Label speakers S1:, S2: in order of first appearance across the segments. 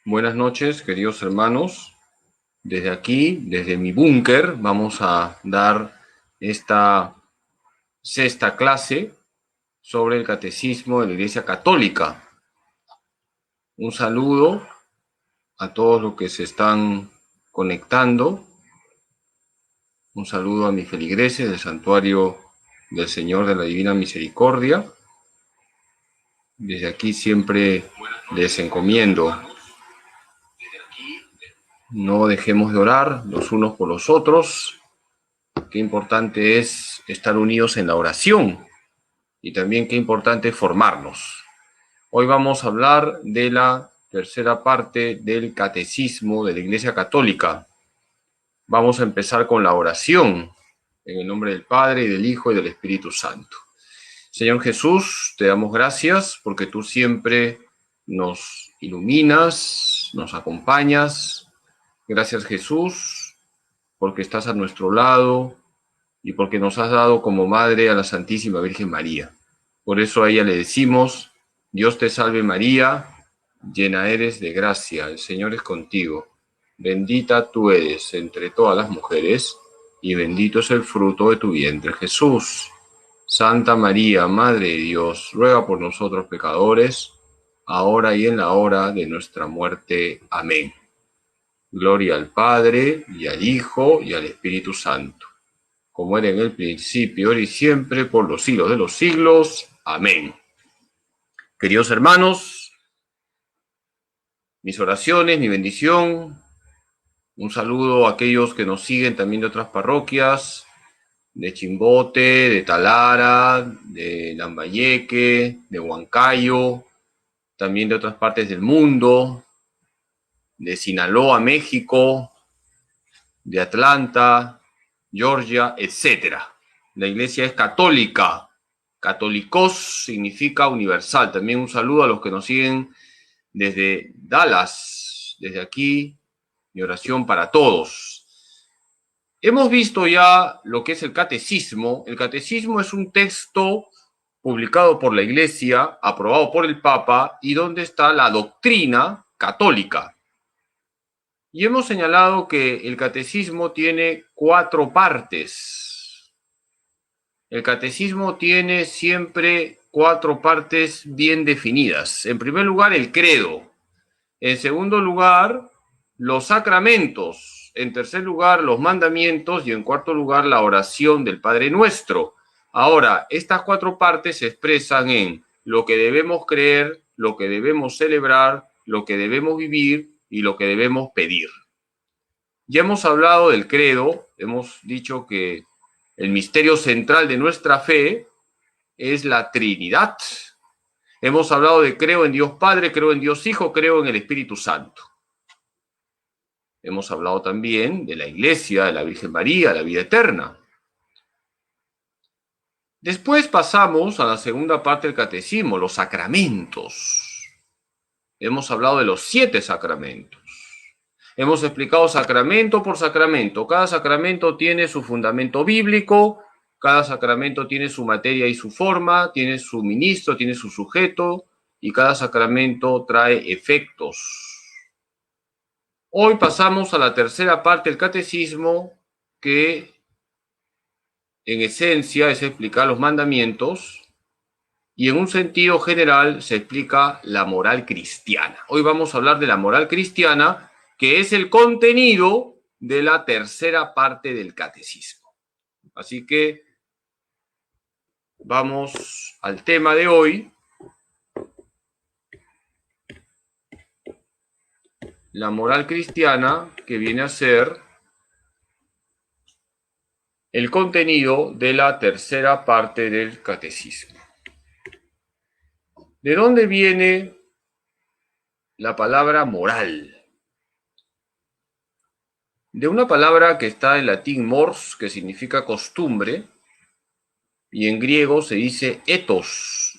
S1: Buenas noches, queridos hermanos. Desde aquí, desde mi búnker, vamos a dar esta sexta clase sobre el catecismo de la Iglesia Católica. Un saludo a todos los que se están conectando. Un saludo a mis feligreses del Santuario del Señor de la Divina Misericordia. Desde aquí siempre les encomiendo: no dejemos de orar los unos por los otros. Qué importante es estar unidos en la oración y también qué importante es formarnos. Hoy vamos a hablar de la tercera parte del catecismo de la Iglesia Católica. Vamos a empezar con la oración en el nombre del Padre, y del Hijo y del Espíritu Santo. Señor Jesús, te damos gracias porque tú siempre nos iluminas, nos acompañas. Gracias, Jesús, porque estás a nuestro lado y porque nos has dado como madre a la Santísima Virgen María. Por eso a ella le decimos: Dios te salve María, llena eres de gracia, el Señor es contigo. Bendita tú eres entre todas las mujeres, y bendito es el fruto de tu vientre, Jesús. Santa María, Madre de Dios, ruega por nosotros pecadores, ahora y en la hora de nuestra muerte. Amén. Gloria al Padre, y al Hijo, y al Espíritu Santo, como era en el principio, ahora y siempre, por los siglos de los siglos. Amén. Queridos hermanos, mis oraciones, mi bendición, un saludo a aquellos que nos siguen también de otras parroquias, de Chimbote, de Talara, de Lambayeque, de Huancayo, también de otras partes del mundo, de Sinaloa, México, de Atlanta, Georgia, etcétera. La iglesia es católica. Católicos significa universal. También un saludo a los que nos siguen desde Dallas. Desde aquí, mi oración para todos. Hemos visto ya lo que es el catecismo. El catecismo es un texto publicado por la Iglesia, aprobado por el Papa, y donde está la doctrina católica. Y hemos señalado que el catecismo tiene 4 partes. El catecismo tiene siempre 4 partes bien definidas. En primer lugar, el credo. En segundo lugar, los sacramentos. En tercer lugar, los mandamientos. Y en cuarto lugar, la oración del Padre Nuestro. Ahora, estas 4 partes se expresan en lo que debemos creer, lo que debemos celebrar, lo que debemos vivir y lo que debemos pedir. Ya hemos hablado del credo, hemos dicho que el misterio central de nuestra fe es la Trinidad. Hemos hablado de creo en Dios Padre, creo en Dios Hijo, creo en el Espíritu Santo. Hemos hablado también de la Iglesia, de la Virgen María, la vida eterna. Después pasamos a la segunda parte del catecismo, los sacramentos. Hemos hablado de los 7 sacramentos. Hemos explicado sacramento por sacramento. Cada sacramento tiene su fundamento bíblico, cada sacramento tiene su materia y su forma, tiene su ministro, tiene su sujeto, y cada sacramento trae efectos. Hoy pasamos a la tercera parte del catecismo, que en esencia es explicar los mandamientos, y en un sentido general se explica la moral cristiana. Hoy vamos a hablar de la moral cristiana, que es el contenido de la tercera parte del catecismo. Así que vamos al tema de hoy: la moral cristiana, que viene a ser el contenido de la tercera parte del catecismo. ¿De dónde viene la palabra moral? De una palabra que está en latín mors, que significa costumbre, y en griego se dice ethos.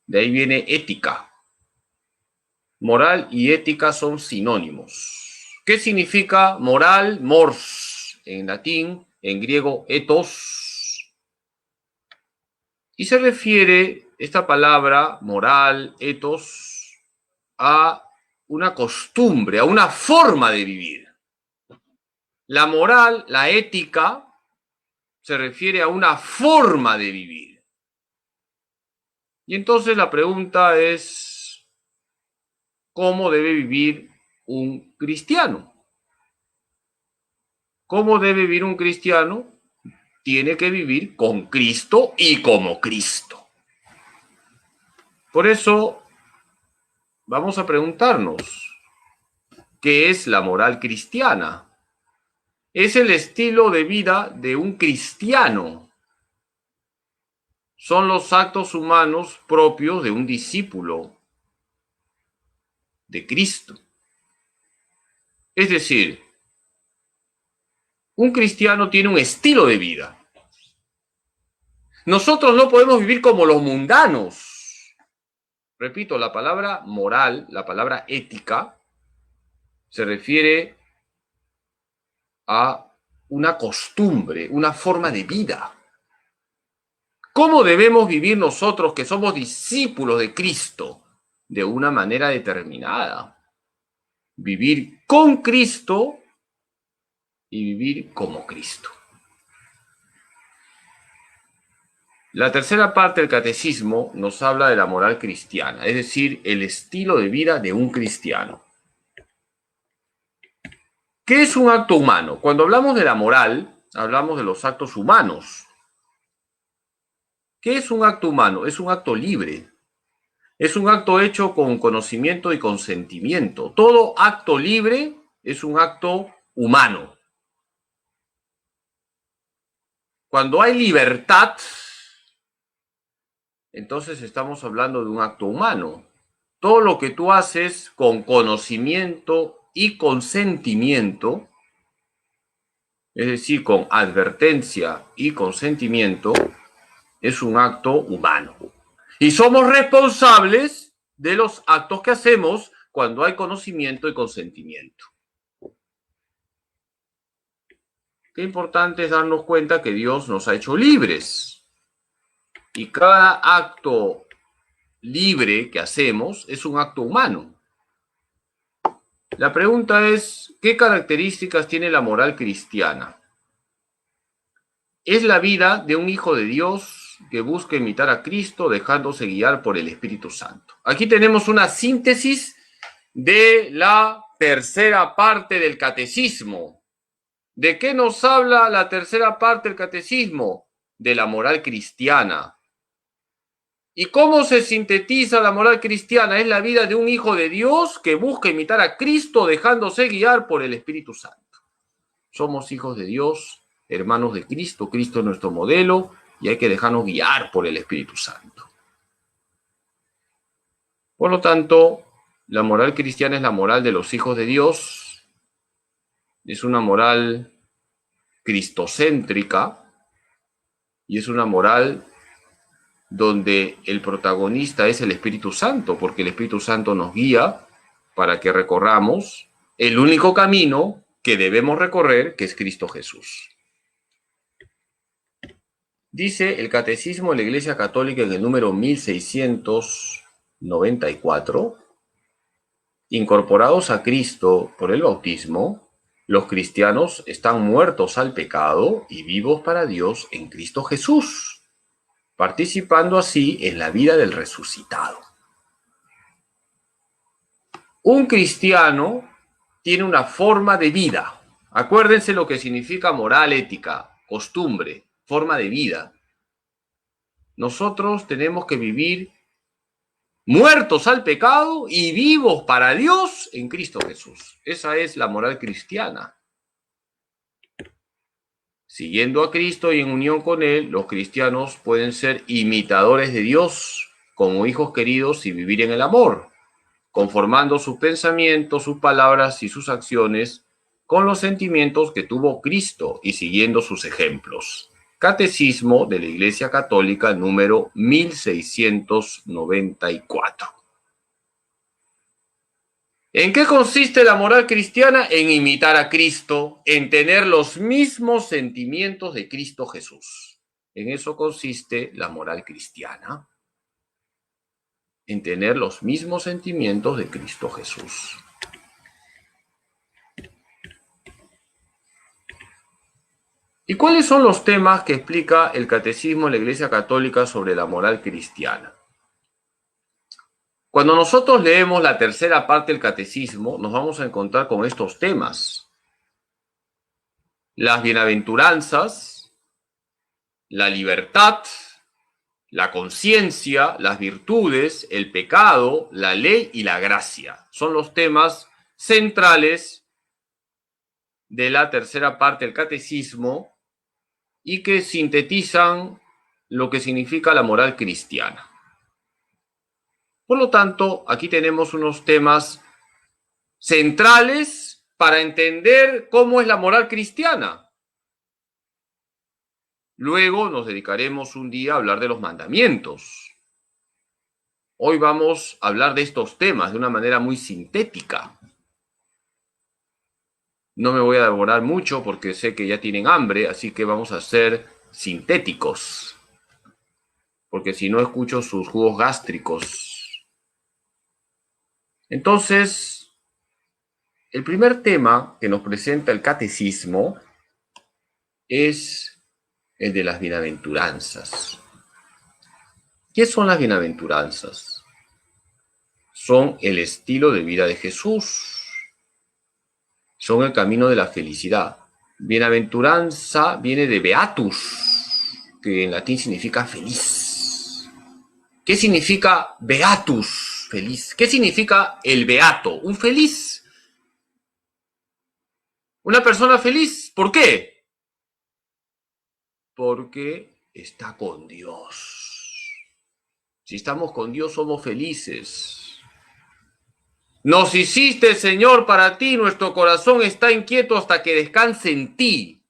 S1: De ahí viene ética. Moral y ética son sinónimos. ¿Qué significa moral? Mors en latín, en griego ethos. Y se refiere esta palabra moral, ethos, a una costumbre, a una forma de vivir. La moral, la ética, se refiere a una forma de vivir. Y entonces la pregunta es, ¿cómo debe vivir un cristiano? ¿Cómo debe vivir un cristiano? Tiene que vivir con Cristo y como Cristo. Por eso vamos a preguntarnos, ¿qué es la moral cristiana? Es el estilo de vida de un cristiano. Son los actos humanos propios de un discípulo de Cristo. Es decir, un cristiano tiene un estilo de vida. Nosotros no podemos vivir como los mundanos. Repito, la palabra moral, la palabra ética, se refiere a una costumbre, una forma de vida. ¿Cómo debemos vivir nosotros que somos discípulos de Cristo? De una manera determinada. Vivir con Cristo y vivir como Cristo. La tercera parte del catecismo nos habla de la moral cristiana, es decir, el estilo de vida de un cristiano. ¿Qué es un acto humano? Cuando hablamos de la moral, hablamos de los actos humanos. ¿Qué es un acto humano? Es un acto libre. Es un acto hecho con conocimiento y consentimiento. Todo acto libre es un acto humano. Cuando hay libertad, entonces estamos hablando de un acto humano. Todo lo que tú haces con conocimiento y consentimiento, es decir, con advertencia y consentimiento, es un acto humano. Y somos responsables de los actos que hacemos cuando hay conocimiento y consentimiento. Qué importante es darnos cuenta que Dios nos ha hecho libres. Y cada acto libre que hacemos es un acto humano. La pregunta es, ¿qué características tiene la moral cristiana? Es la vida de un hijo de Dios que busca imitar a Cristo dejándose guiar por el Espíritu Santo. Aquí tenemos una síntesis de la tercera parte del catecismo. ¿De qué nos habla la tercera parte del catecismo? De la moral cristiana. ¿Y cómo se sintetiza la moral cristiana? Es la vida de un hijo de Dios que busca imitar a Cristo dejándose guiar por el Espíritu Santo. Somos hijos de Dios, hermanos de Cristo, Cristo es nuestro modelo y hay que dejarnos guiar por el Espíritu Santo. Por lo tanto, la moral cristiana es la moral de los hijos de Dios, es una moral cristocéntrica y es una moral donde el protagonista es el Espíritu Santo, porque el Espíritu Santo nos guía para que recorramos el único camino que debemos recorrer, que es Cristo Jesús. Dice el Catecismo de la Iglesia Católica en el número 1694, incorporados a Cristo por el bautismo, los cristianos están muertos al pecado y vivos para Dios en Cristo Jesús, participando así en la vida del resucitado. Un cristiano tiene una forma de vida. Acuérdense lo que significa moral, ética, costumbre, forma de vida. Nosotros tenemos que vivir muertos al pecado y vivos para Dios en Cristo Jesús. Esa es la moral cristiana. Siguiendo a Cristo y en unión con Él, los cristianos pueden ser imitadores de Dios como hijos queridos y vivir en el amor, conformando sus pensamientos, sus palabras y sus acciones con los sentimientos que tuvo Cristo y siguiendo sus ejemplos. Catecismo de la Iglesia Católica número 1694. ¿En qué consiste la moral cristiana? En imitar a Cristo, en tener los mismos sentimientos de Cristo Jesús. En eso consiste la moral cristiana, en tener los mismos sentimientos de Cristo Jesús. ¿Y cuáles son los temas que explica el Catecismo de la Iglesia Católica sobre la moral cristiana? Cuando nosotros leemos la tercera parte del Catecismo, nos vamos a encontrar con estos temas. Las bienaventuranzas, la libertad, la conciencia, las virtudes, el pecado, la ley y la gracia. Son los temas centrales de la tercera parte del Catecismo y que sintetizan lo que significa la moral cristiana. Por lo tanto, aquí tenemos unos temas centrales para entender cómo es la moral cristiana. Luego nos dedicaremos un día a hablar de los mandamientos. Hoy vamos a hablar de estos temas de una manera muy sintética. No me voy a devorar mucho porque sé que ya tienen hambre, así que vamos a ser sintéticos. Porque si no escucho sus jugos gástricos. Entonces, el primer tema que nos presenta el catecismo es el de las bienaventuranzas. ¿Qué son las bienaventuranzas? Son el estilo de vida de Jesús. Son el camino de la felicidad. Bienaventuranza viene de beatus, que en latín significa feliz. ¿Qué significa beatus? Feliz. ¿Qué significa el beato? Un feliz. Una persona feliz. ¿Por qué? Porque está con Dios. Si estamos con Dios, somos felices. Nos hiciste, Señor, para ti, nuestro corazón está inquieto hasta que descanse en ti,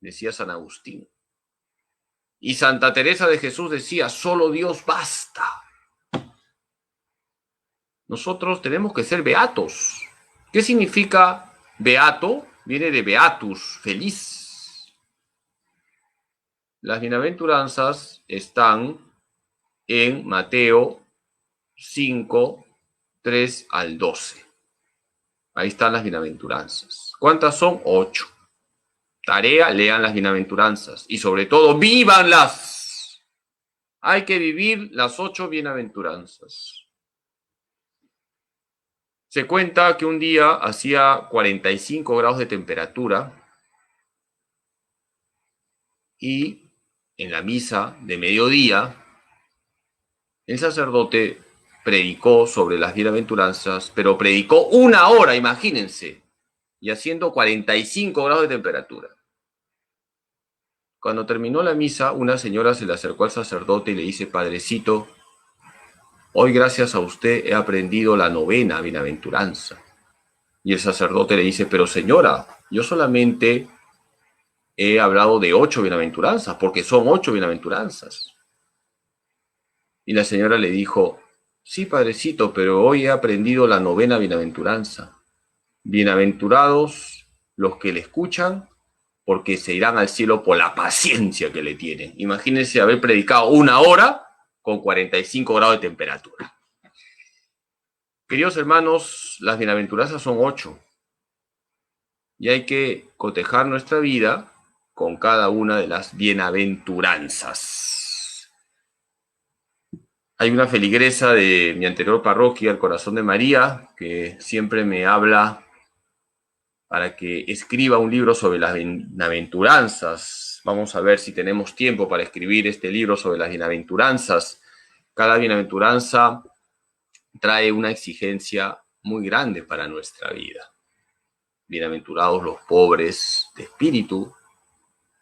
S1: decía San Agustín. Y Santa Teresa de Jesús decía, solo Dios basta. Nosotros tenemos que ser beatos. ¿Qué significa beato? Viene de beatus, feliz. Las bienaventuranzas están en Mateo 5, 3 al 12. Ahí están las bienaventuranzas. ¿Cuántas son? 8. Tarea, lean las bienaventuranzas y sobre todo, vívanlas. Hay que vivir las 8 bienaventuranzas. Se cuenta que un día hacía 45 grados de temperatura y en la misa de mediodía el sacerdote predicó sobre las bienaventuranzas, pero predicó 1 hora, imagínense, y haciendo 45 grados de temperatura. Cuando terminó la misa, una señora se le acercó al sacerdote y le dice, Padrecito, hoy gracias a usted he aprendido la 9ª bienaventuranza. Y el sacerdote le dice, pero señora, yo solamente he hablado de 8 bienaventuranzas, porque son 8 bienaventuranzas. Y la señora le dijo, sí, Padrecito, pero hoy he aprendido la 9ª bienaventuranza. Bienaventurados los que le escuchan, porque se irán al cielo por la paciencia que le tienen. Imagínense haber predicado 1 hora con 45 grados de temperatura. Queridos hermanos, las bienaventuranzas son 8. Y hay que cotejar nuestra vida con cada una de las bienaventuranzas. Hay una feligresa de mi anterior parroquia, el Corazón de María, que siempre me habla para que escriba un libro sobre las bienaventuranzas. Vamos a ver si tenemos tiempo para escribir este libro sobre las bienaventuranzas. Cada bienaventuranza trae una exigencia muy grande para nuestra vida. Bienaventurados los pobres de espíritu,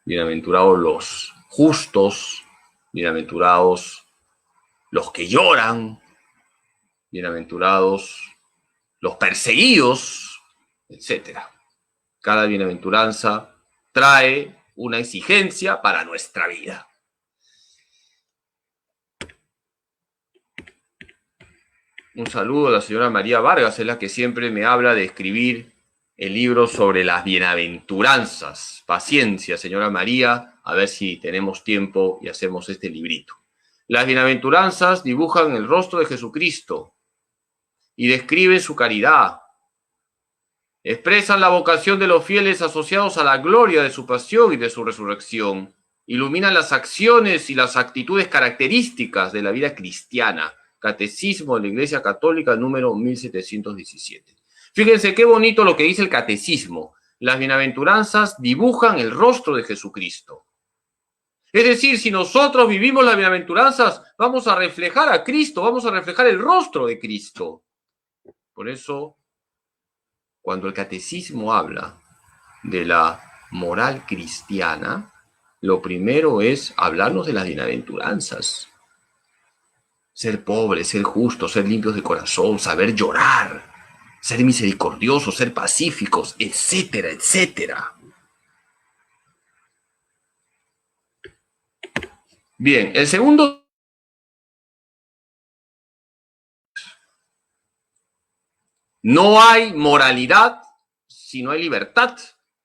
S1: bienaventurados los justos, bienaventurados los que lloran, bienaventurados los perseguidos, etc. Cada bienaventuranza trae una exigencia para nuestra vida. Un saludo a la señora María Vargas, es la que siempre me habla de escribir el libro sobre las bienaventuranzas. Paciencia, señora María, a ver si tenemos tiempo y hacemos este librito. Las bienaventuranzas dibujan el rostro de Jesucristo y describen su caridad, Expresan la vocación de los fieles asociados a la gloria de su pasión y de su resurrección. Iluminan las acciones y las actitudes características de la vida cristiana. Catecismo de la Iglesia Católica número 1717. Fíjense qué bonito lo que dice el catecismo. Las bienaventuranzas dibujan el rostro de Jesucristo. Es decir, si nosotros vivimos las bienaventuranzas, vamos a reflejar a Cristo, vamos a reflejar el rostro de Cristo. Por eso, cuando el catecismo habla de la moral cristiana, lo primero es hablarnos de las bienaventuranzas. Ser pobres, ser justos, ser limpios de corazón, saber llorar, ser misericordiosos, ser pacíficos, etcétera, etcétera. Bien, el segundo. No hay moralidad si no hay libertad.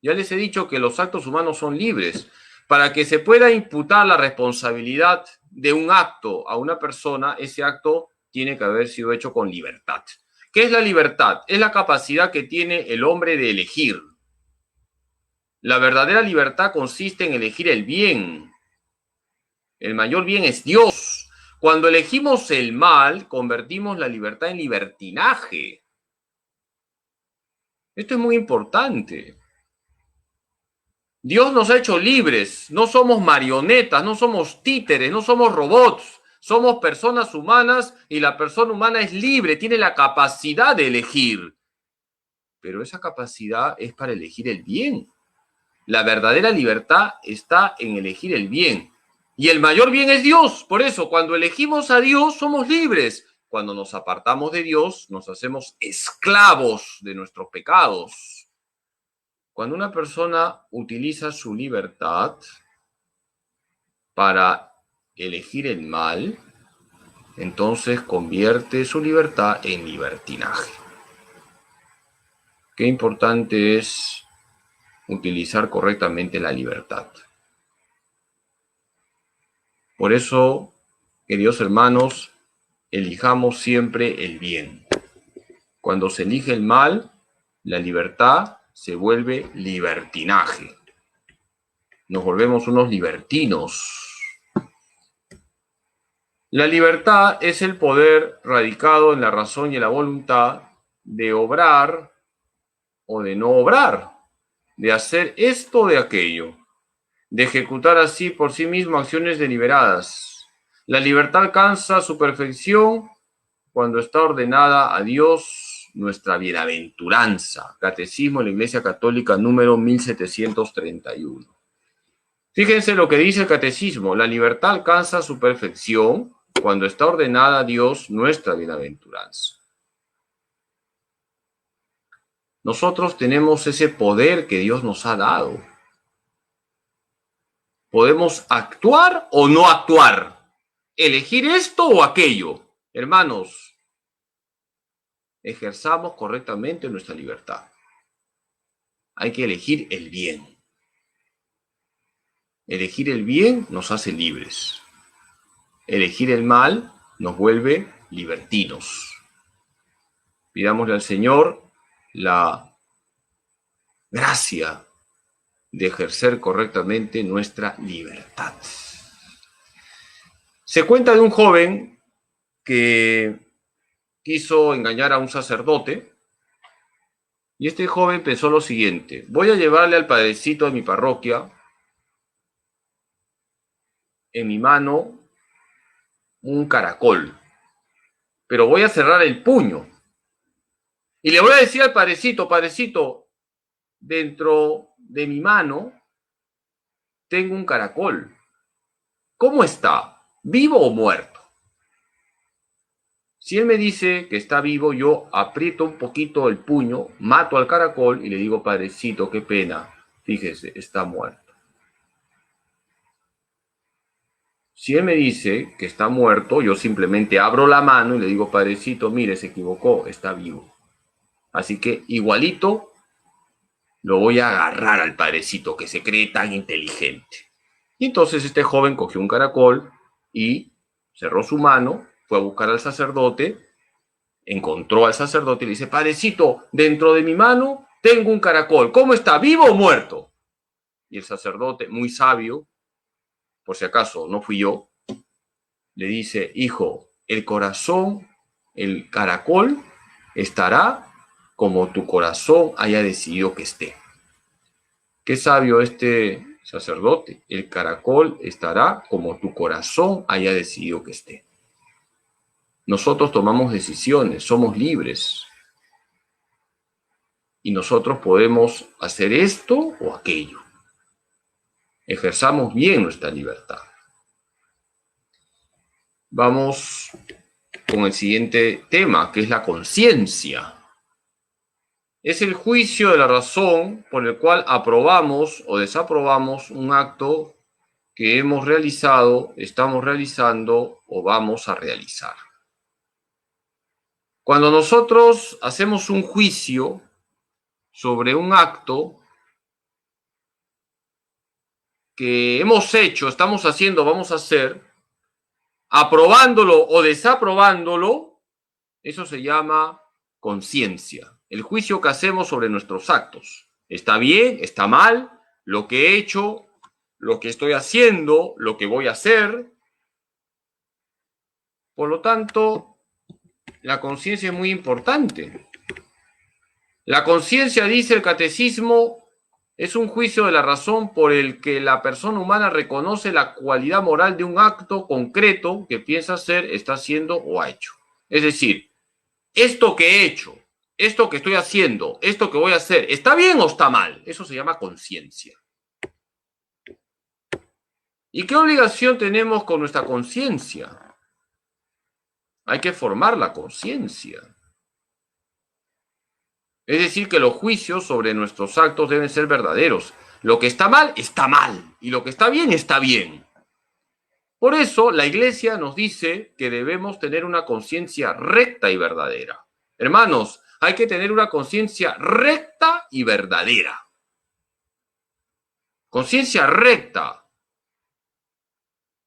S1: Ya les he dicho que los actos humanos son libres. Para que se pueda imputar la responsabilidad de un acto a una persona, ese acto tiene que haber sido hecho con libertad. ¿Qué es la libertad? Es la capacidad que tiene el hombre de elegir. La verdadera libertad consiste en elegir el bien. El mayor bien es Dios. Cuando elegimos el mal, convertimos la libertad en libertinaje. Esto es muy importante. Dios nos ha hecho libres, no somos marionetas, no somos títeres, no somos robots, somos personas humanas y la persona humana es libre, tiene la capacidad de elegir. Pero esa capacidad es para elegir el bien. La verdadera libertad está en elegir el bien. Y el mayor bien es Dios. Por eso, cuando elegimos a Dios, somos libres. Cuando nos apartamos de Dios, nos hacemos esclavos de nuestros pecados. Cuando una persona utiliza su libertad para elegir el mal, entonces convierte su libertad en libertinaje. Qué importante es utilizar correctamente la libertad. Por eso, queridos hermanos, elijamos siempre el bien. Cuando se elige el mal, la libertad se vuelve libertinaje. Nos volvemos unos libertinos. La libertad es el poder radicado en la razón y en la voluntad de obrar o de no obrar, de hacer esto o de aquello, de ejecutar así por sí mismo acciones deliberadas. La libertad alcanza su perfección cuando está ordenada a Dios nuestra bienaventuranza. Catecismo de la Iglesia Católica número 1731. Fíjense lo que dice el catecismo. La libertad alcanza su perfección cuando está ordenada a Dios nuestra bienaventuranza. Nosotros tenemos ese poder que Dios nos ha dado. Podemos actuar o no actuar, elegir esto o aquello. Hermanos, ejerzamos correctamente nuestra libertad. Hay que elegir el bien. Elegir el bien nos hace libres. Elegir el mal nos vuelve libertinos. Pidámosle al Señor la gracia de ejercer correctamente nuestra libertad. Se cuenta de un joven que quiso engañar a un sacerdote y este joven pensó lo siguiente: voy a llevarle al padrecito de mi parroquia en mi mano un caracol, pero voy a cerrar el puño y le voy a decir al padrecito: padrecito, dentro de mi mano tengo un caracol. ¿Cómo está? ¿Vivo o muerto? Si él me dice que está vivo, yo aprieto un poquito el puño, mato al caracol y le digo: padrecito, qué pena, fíjese, está muerto. Si él me dice que está muerto, yo simplemente abro la mano y le digo: padrecito, mire, se equivocó, está vivo. Así que igualito lo voy a agarrar al padrecito que se cree tan inteligente. Y entonces este joven cogió un caracol y cerró su mano, fue a buscar al sacerdote, encontró al sacerdote y le dice: padrecito, dentro de mi mano tengo un caracol, ¿cómo está? ¿Vivo o muerto? Y el sacerdote, muy sabio, por si acaso no fui yo, le dice, hijo, el corazón, el caracol, estará como tu corazón haya decidido que esté. Qué sabio este sacerdote. El caracol estará como tu corazón haya decidido que esté. Nosotros tomamos decisiones, somos libres. Y nosotros podemos hacer esto o aquello. Ejerzamos bien nuestra libertad. Vamos con el siguiente tema, que es la conciencia. Es el juicio de la razón por el cual aprobamos o desaprobamos un acto que hemos realizado, estamos realizando o vamos a realizar. Cuando nosotros hacemos un juicio sobre un acto que hemos hecho, estamos haciendo, vamos a hacer, aprobándolo o desaprobándolo, eso se llama conciencia. El juicio que hacemos sobre nuestros actos. ¿Está bien? ¿Está mal? Lo que he hecho, lo que estoy haciendo, lo que voy a hacer. Por lo tanto, la conciencia es muy importante. La conciencia, dice el catecismo, es un juicio de la razón por el que la persona humana reconoce la cualidad moral de un acto concreto que piensa hacer, está haciendo o ha hecho. Es decir, esto que he hecho, esto que estoy haciendo, esto que voy a hacer, ¿está bien o está mal? Eso se llama conciencia. ¿Y qué obligación tenemos con nuestra conciencia? Hay que formar la conciencia. Es decir, que los juicios sobre nuestros actos deben ser verdaderos. Lo que está mal, y lo que está bien. Por eso, la Iglesia nos dice que debemos tener una conciencia recta y verdadera. Hermanos, hay que tener una conciencia recta y verdadera. Conciencia recta.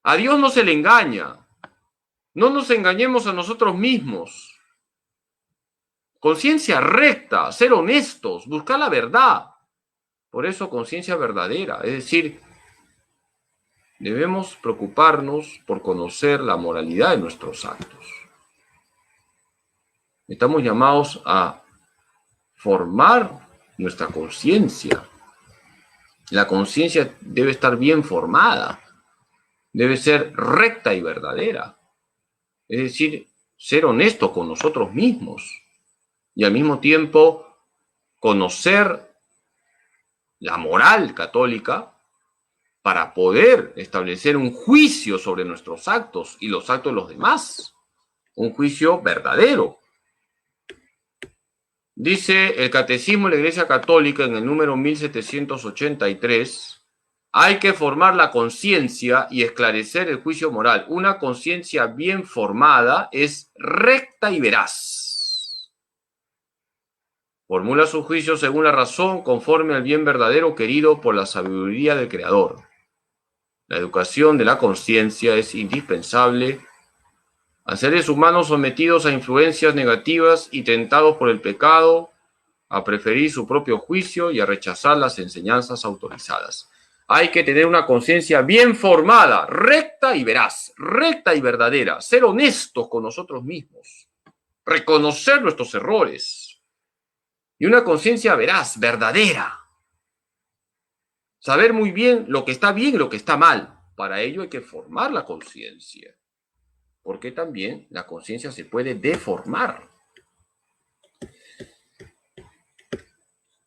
S1: A Dios no se le engaña. No nos engañemos a nosotros mismos. Conciencia recta, ser honestos, buscar la verdad. Por eso conciencia verdadera, es decir, debemos preocuparnos por conocer la moralidad de nuestros actos. Estamos llamados a formar nuestra conciencia. La conciencia debe estar bien formada, debe ser recta y verdadera. Es decir, ser honesto con nosotros mismos y al mismo tiempo conocer la moral católica para poder establecer un juicio sobre nuestros actos y los actos de los demás. Un juicio verdadero. Dice el Catecismo de la Iglesia Católica en el número 1783, hay que formar la conciencia y esclarecer el juicio moral. Una conciencia bien formada es recta y veraz. Formula su juicio según la razón, conforme al bien verdadero querido por la sabiduría del Creador. La educación de la conciencia es indispensable a seres humanos sometidos a influencias negativas y tentados por el pecado, a preferir su propio juicio y a rechazar las enseñanzas autorizadas. Hay que tener una conciencia bien formada, recta y veraz, recta y verdadera, ser honestos con nosotros mismos, reconocer nuestros errores y una conciencia veraz, verdadera. Saber muy bien lo que está bien y lo que está mal. Para ello hay que formar la conciencia, porque también la conciencia se puede deformar.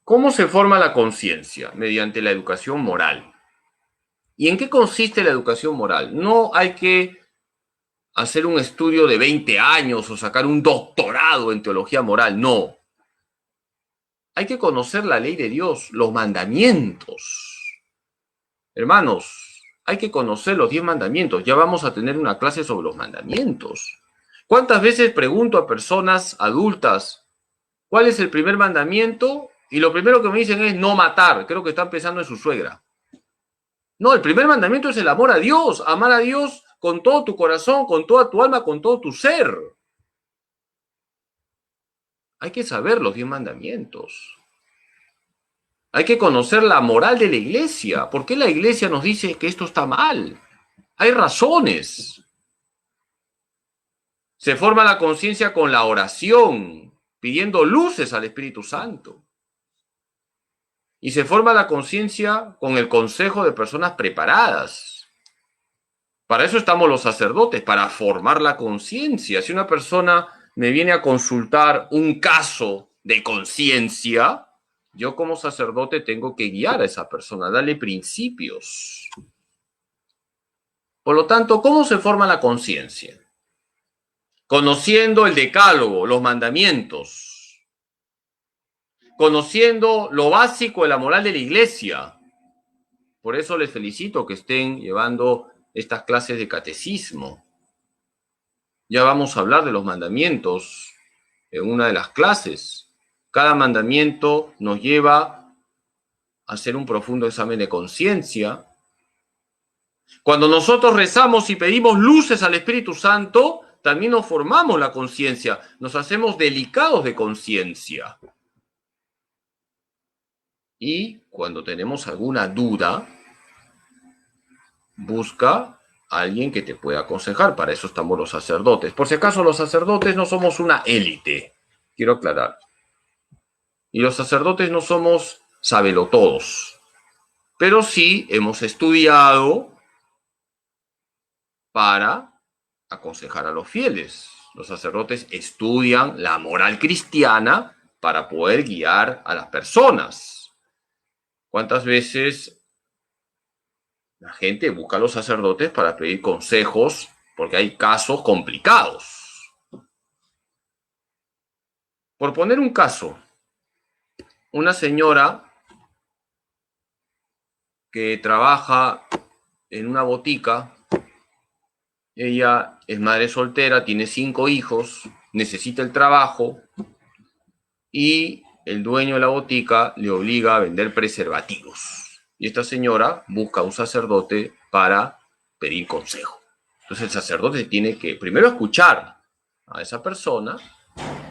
S1: ¿Cómo se forma la conciencia? Mediante la educación moral. ¿Y en qué consiste la educación moral? No hay que hacer un estudio de 20 años o sacar un doctorado en teología moral, no. Hay que conocer la ley de Dios, los mandamientos. Hermanos, hay que conocer los 10 mandamientos. Ya vamos a tener una clase sobre los mandamientos. ¿Cuántas veces pregunto a personas adultas cuál es el primer mandamiento? Y lo primero que me dicen es no matar. Creo que están pensando en su suegra. No, el primer mandamiento es el amor a Dios. Amar a Dios con todo tu corazón, con toda tu alma, con todo tu ser. Hay que saber los 10 mandamientos. Hay que conocer la moral de la iglesia. ¿Por qué la iglesia nos dice que esto está mal? Hay razones. Se forma la conciencia con la oración, pidiendo luces al Espíritu Santo. Y se forma la conciencia con el consejo de personas preparadas. Para eso estamos los sacerdotes, para formar la conciencia. Si una persona me viene a consultar un caso de conciencia, yo como sacerdote tengo que guiar a esa persona, darle principios. Por lo tanto, ¿cómo se forma la conciencia? Conociendo el decálogo, los mandamientos, conociendo lo básico de la moral de la iglesia. Por eso les felicito que estén llevando estas clases de catecismo. Ya vamos a hablar de los mandamientos en una de las clases. Cada mandamiento nos lleva a hacer un profundo examen de conciencia. Cuando nosotros rezamos y pedimos luces al Espíritu Santo, también nos formamos la conciencia, nos hacemos delicados de conciencia. Y cuando tenemos alguna duda, busca a alguien que te pueda aconsejar. Para eso estamos los sacerdotes. Por si acaso, los sacerdotes no somos una élite, quiero aclarar. Y los sacerdotes no somos sabelotodos, pero sí hemos estudiado para aconsejar a los fieles. Los sacerdotes estudian la moral cristiana para poder guiar a las personas. ¿Cuántas veces la gente busca a los sacerdotes para pedir consejos porque hay casos complicados? Por poner un caso, una señora que trabaja en una botica, ella es madre soltera, tiene 5 hijos, necesita el trabajo y el dueño de la botica le obliga a vender preservativos. Y esta señora busca a un sacerdote para pedir consejo. Entonces el sacerdote tiene que primero escuchar a esa persona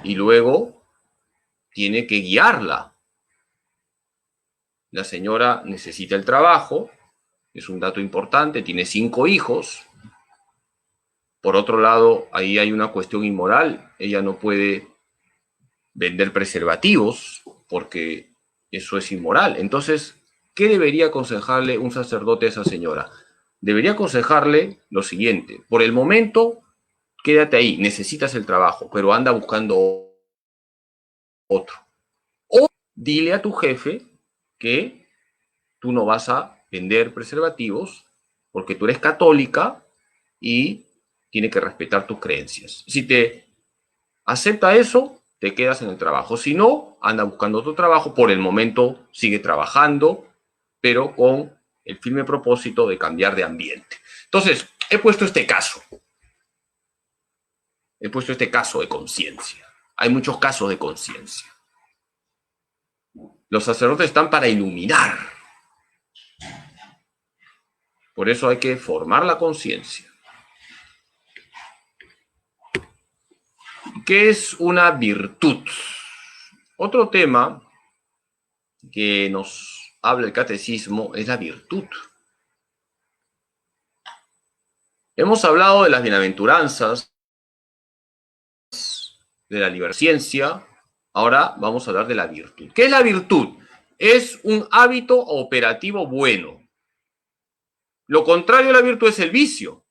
S1: y luego tiene que guiarla. La señora necesita el trabajo, es un dato importante, tiene 5 hijos. Por otro lado, ahí hay una cuestión inmoral. Ella no puede vender preservativos porque eso es inmoral. Entonces, ¿qué debería aconsejarle un sacerdote a esa señora? Debería aconsejarle lo siguiente: por el momento, quédate ahí, necesitas el trabajo, pero anda buscando otro. O dile a tu jefe que tú no vas a vender preservativos porque tú eres católica y tiene que respetar tus creencias. Si te acepta eso, te quedas en el trabajo. Si no, anda buscando otro trabajo. Por el momento sigue trabajando, pero con el firme propósito de cambiar de ambiente. Entonces, he puesto este caso. He puesto este caso de conciencia. Hay muchos casos de conciencia. Los sacerdotes están para iluminar. Por eso hay que formar la conciencia. ¿Qué es una virtud? Otro tema que nos habla el catecismo es la virtud. Hemos hablado de las bienaventuranzas, de la liberciencia, ahora vamos a hablar de la virtud. ¿Qué es la virtud? Es un hábito operativo bueno. Lo contrario de la virtud es el vicio.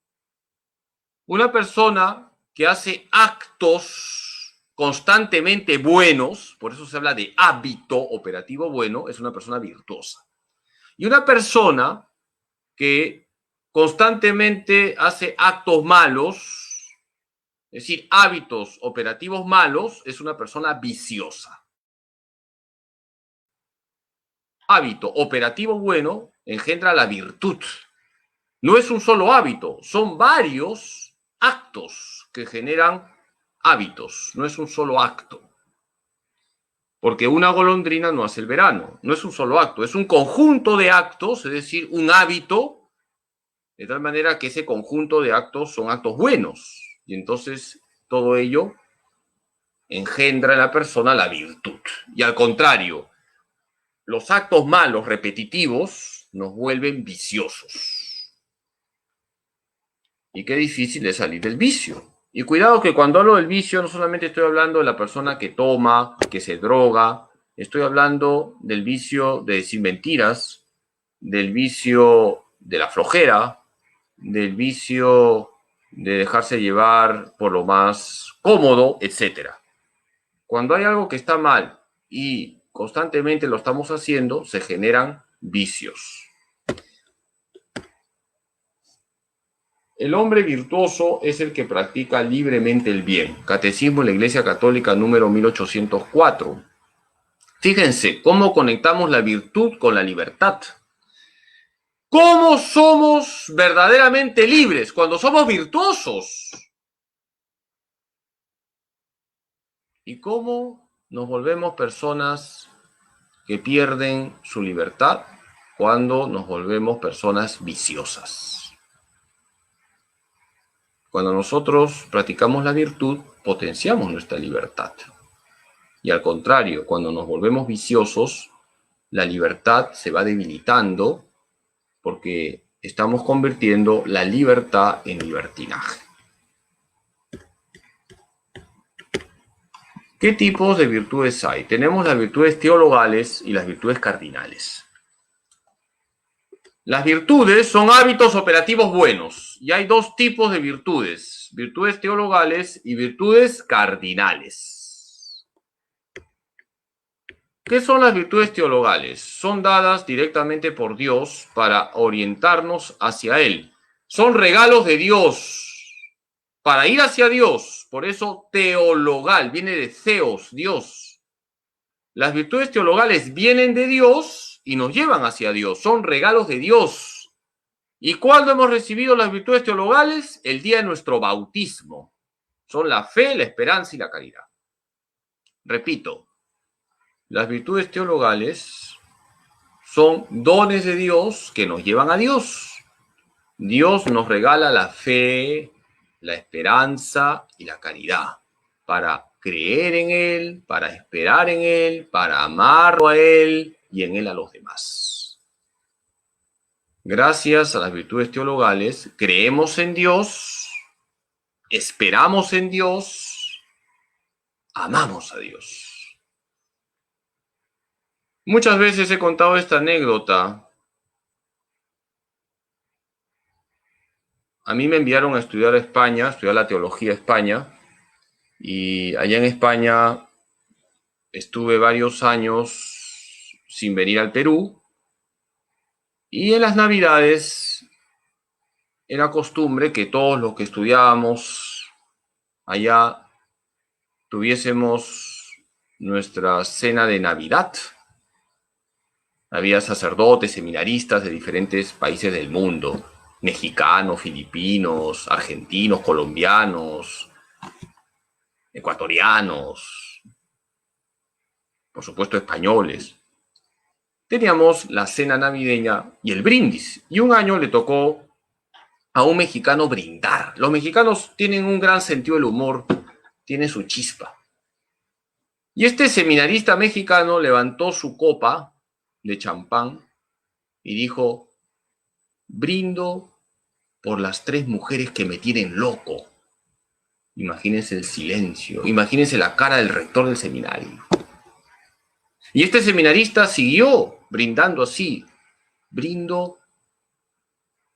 S1: Una persona que hace actos constantemente buenos, por eso se habla de hábito operativo bueno, es una persona virtuosa. Y una persona que constantemente hace actos malos, es decir, hábitos operativos malos, es una persona viciosa. Hábito operativo bueno engendra la virtud. No es un solo hábito, son varios actos que generan hábitos, no es un solo acto. Porque una golondrina no hace el verano, no es un solo acto, es un conjunto de actos, es decir, un hábito, de tal manera que ese conjunto de actos son actos buenos. Y entonces todo ello engendra en la persona la virtud. Y al contrario, los actos malos repetitivos nos vuelven viciosos. Y qué difícil es salir del vicio. Y cuidado que cuando hablo del vicio no solamente estoy hablando de la persona que toma, que se droga, estoy hablando del vicio de decir mentiras, del vicio de la flojera, del vicio de dejarse llevar por lo más cómodo, etc. Cuando hay algo que está mal y constantemente lo estamos haciendo, se generan vicios. El hombre virtuoso es el que practica libremente el bien. Catecismo de la Iglesia Católica número 1804. Fíjense cómo conectamos la virtud con la libertad. ¿Cómo somos verdaderamente libres? Cuando somos virtuosos. ¿Y cómo nos volvemos personas que pierden su libertad? Cuando nos volvemos personas viciosas. Cuando nosotros practicamos la virtud, potenciamos nuestra libertad. Y al contrario, cuando nos volvemos viciosos, la libertad se va debilitando porque estamos convirtiendo la libertad en libertinaje. ¿Qué tipos de virtudes hay? Tenemos las virtudes teologales y las virtudes cardinales. Las virtudes son hábitos operativos buenos y hay dos tipos de virtudes: virtudes teologales y virtudes cardinales. ¿Qué son las virtudes teologales? Son dadas directamente por Dios para orientarnos hacia Él. Son regalos de Dios para ir hacia Dios. Por eso teologal viene de theos, Dios. Las virtudes teologales vienen de Dios y nos llevan hacia Dios. Son regalos de Dios. ¿Y cuándo hemos recibido las virtudes teologales? El día de nuestro bautismo. Son la fe, la esperanza y la caridad. Repito, las virtudes teologales son dones de Dios que nos llevan a Dios. Dios nos regala la fe, la esperanza y la caridad para creer en Él, para esperar en Él, para amarlo a Él y en Él a los demás. Gracias a las virtudes teologales, creemos en Dios, esperamos en Dios, amamos a Dios. Muchas veces he contado esta anécdota. A mí me enviaron a estudiar a España, a estudiar la teología a España, y allá en España estuve varios años sin venir al Perú, y en las Navidades era costumbre que todos los que estudiábamos allá tuviésemos nuestra cena de Navidad. Había sacerdotes, seminaristas de diferentes países del mundo, mexicanos, filipinos, argentinos, colombianos, ecuatorianos, por supuesto españoles. Teníamos la cena navideña y el brindis, y un año le tocó a un mexicano brindar. Los mexicanos tienen un gran sentido del humor, tienen su chispa. Y este seminarista mexicano levantó su copa de champán y dijo: brindo por las 3 mujeres que me tienen loco. Imagínense el silencio, imagínense la cara del rector del seminario. Y este seminarista siguió brindando así: brindo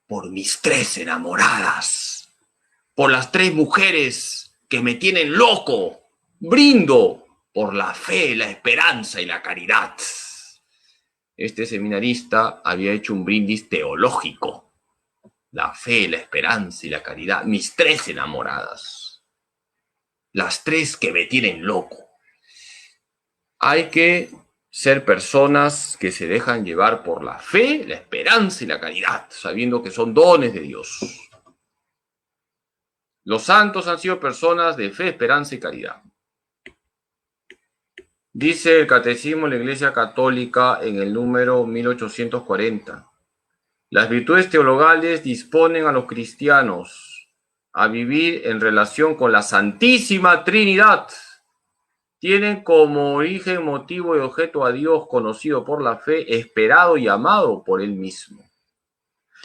S1: por mis 3 enamoradas, por las 3 mujeres que me tienen loco, brindo por la fe, la esperanza y la caridad. Este seminarista había hecho un brindis teológico: la fe, la esperanza y la caridad, mis 3 enamoradas, las 3 que me tienen loco. Hay que ser personas que se dejan llevar por la fe, la esperanza y la caridad, sabiendo que son dones de Dios. Los santos han sido personas de fe, esperanza y caridad. Dice el Catecismo de la Iglesia Católica en el número 1840. Las virtudes teologales disponen a los cristianos a vivir en relación con la Santísima Trinidad. tienen como origen, motivo y objeto a Dios conocido por la fe, esperado y amado por Él mismo.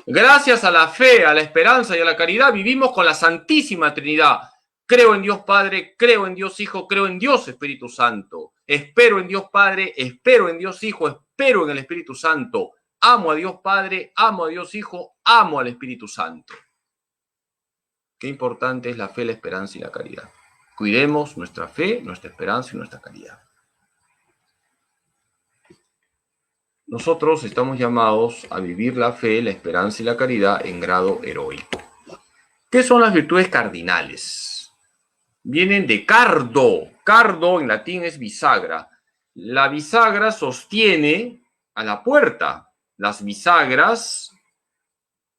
S1: Gracias a la fe, a la esperanza y a la caridad vivimos con la Santísima Trinidad. Creo en Dios Padre, creo en Dios Hijo, creo en Dios Espíritu Santo. Espero en Dios Padre, espero en Dios Hijo, espero en el Espíritu Santo. Amo a Dios Padre, amo a Dios Hijo, amo al Espíritu Santo. Qué importante es la fe, la esperanza y la caridad. Cuidemos nuestra fe, nuestra esperanza y nuestra caridad. Nosotros estamos llamados a vivir la fe, la esperanza y la caridad en grado heroico. ¿Qué son las virtudes cardinales? Vienen de cardo. Cardo en latín es bisagra. La bisagra sostiene a la puerta. Las bisagras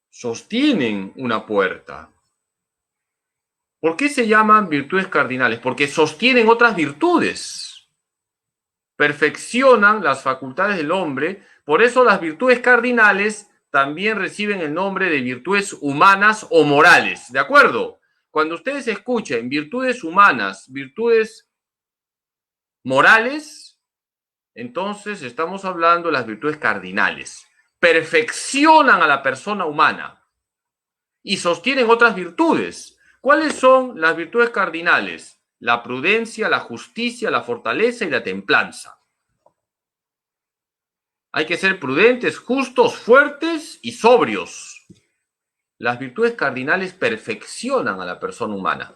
S1: sostienen una puerta. ¿Por qué se llaman virtudes cardinales? Porque sostienen otras virtudes. Perfeccionan las facultades del hombre. Por eso las virtudes cardinales también reciben el nombre de virtudes humanas o morales. ¿De acuerdo? Cuando ustedes escuchen virtudes humanas, virtudes morales, entonces estamos hablando de las virtudes cardinales. Perfeccionan a la persona humana y sostienen otras virtudes. ¿Cuáles son las virtudes cardinales? La prudencia, la justicia, la fortaleza y la templanza. Hay que ser prudentes, justos, fuertes y sobrios. Las virtudes cardinales perfeccionan a la persona humana.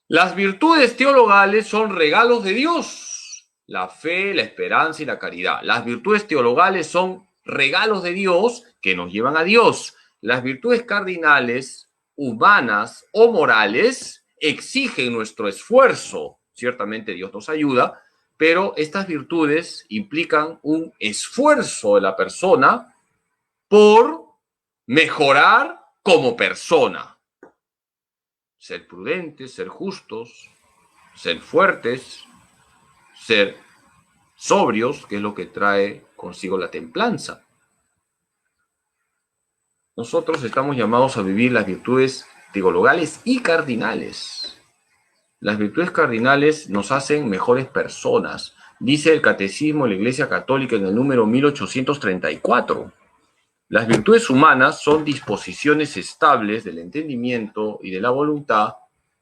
S1: Las virtudes teologales son regalos de Dios. La fe, la esperanza y la caridad. Las virtudes teologales son regalos de Dios que nos llevan a Dios. Las virtudes cardinales, humanas o morales, exigen nuestro esfuerzo. Ciertamente Dios nos ayuda, pero estas virtudes implican un esfuerzo de la persona por mejorar como persona. Ser prudentes, ser justos, ser fuertes, ser sobrios, que es lo que trae consigo la templanza. Nosotros estamos llamados a vivir las virtudes teologales y cardinales. Las virtudes cardinales nos hacen mejores personas. Dice el Catecismo de la Iglesia Católica en el número 1834. Las virtudes humanas son disposiciones estables del entendimiento y de la voluntad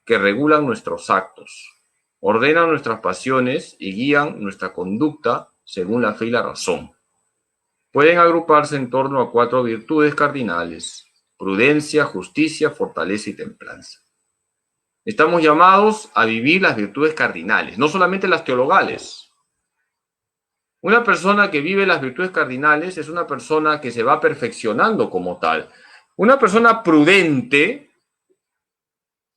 S1: que regulan nuestros actos, ordenan nuestras pasiones y guían nuestra conducta según la fe y la razón. Pueden agruparse en torno a 4 virtudes cardinales: prudencia, justicia, fortaleza y templanza. Estamos llamados a vivir las virtudes cardinales, no solamente las teologales. Una persona que vive las virtudes cardinales es una persona que se va perfeccionando como tal. Una persona prudente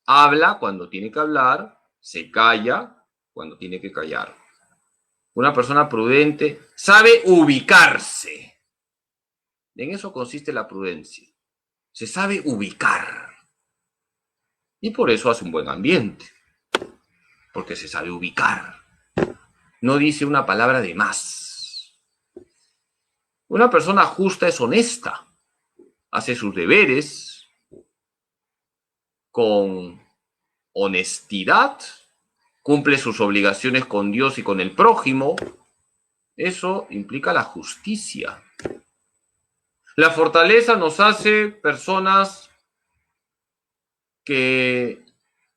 S1: habla cuando tiene que hablar, se calla cuando tiene que callar. Una persona prudente sabe ubicarse. En eso consiste la prudencia. Se sabe ubicar. Y por eso hace un buen ambiente. Porque se sabe ubicar. No dice una palabra de más. Una persona justa es honesta. Hace sus deberes con honestidad. Cumple sus obligaciones con Dios y con el prójimo. Eso implica la justicia. La fortaleza nos hace personas que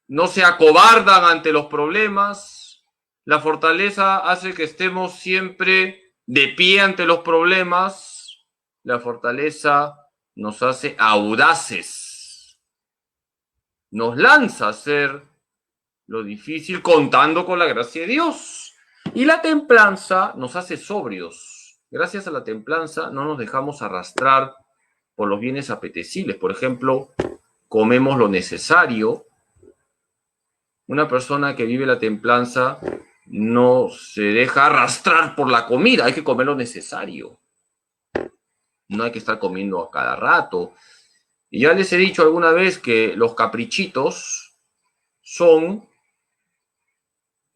S1: no se acobardan ante los problemas. La fortaleza hace que estemos siempre de pie ante los problemas. La fortaleza nos hace audaces. Nos lanza a hacer lo difícil contando con la gracia de Dios. Y la templanza nos hace sobrios. Gracias a la templanza no nos dejamos arrastrar por los bienes apetecibles. Por ejemplo, comemos lo necesario. Una persona que vive la templanza no se deja arrastrar por la comida. Hay que comer lo necesario. No hay que estar comiendo a cada rato. Y ya les he dicho alguna vez que los caprichitos son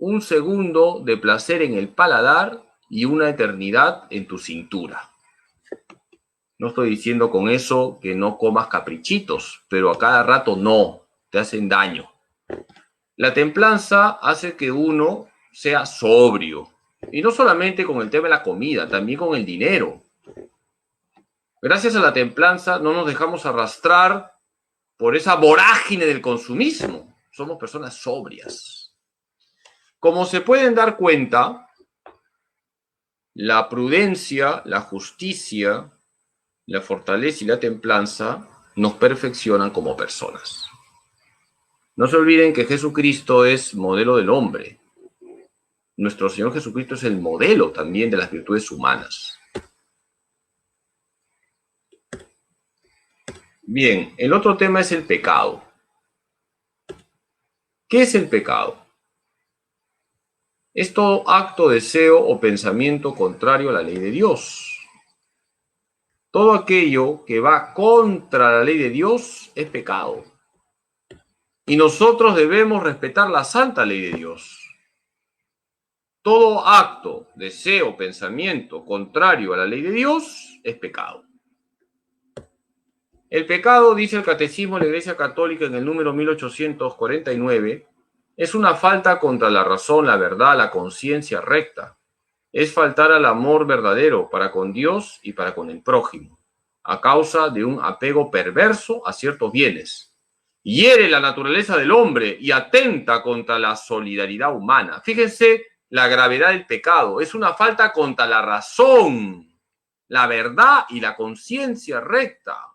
S1: un segundo de placer en el paladar y una eternidad en tu cintura. No estoy diciendo con eso que no comas caprichitos, pero a cada rato no, te hacen daño. La templanza hace que uno sea sobrio. Y no solamente con el tema de la comida, también con el dinero. Gracias a la templanza no nos dejamos arrastrar por esa vorágine del consumismo. Somos personas sobrias. Como se pueden dar cuenta, la prudencia, la justicia, la fortaleza y la templanza nos perfeccionan como personas. No se olviden que Jesucristo es modelo del hombre. Nuestro Señor Jesucristo es el modelo también de las virtudes humanas. Bien, el otro tema es el pecado. ¿Qué es el pecado? Es todo acto, deseo o pensamiento contrario a la ley de Dios. Todo aquello que va contra la ley de Dios es pecado. Y nosotros debemos respetar la santa ley de Dios. Todo acto, deseo, pensamiento contrario a la ley de Dios es pecado. El pecado, dice el Catecismo de la Iglesia Católica en el número 1849, es una falta contra la razón, la verdad, la conciencia recta. Es faltar al amor verdadero para con Dios y para con el prójimo, a causa de un apego perverso a ciertos bienes. Hiere la naturaleza del hombre y atenta contra la solidaridad humana. Fíjense la gravedad del pecado. Es una falta contra la razón, la verdad y la conciencia recta.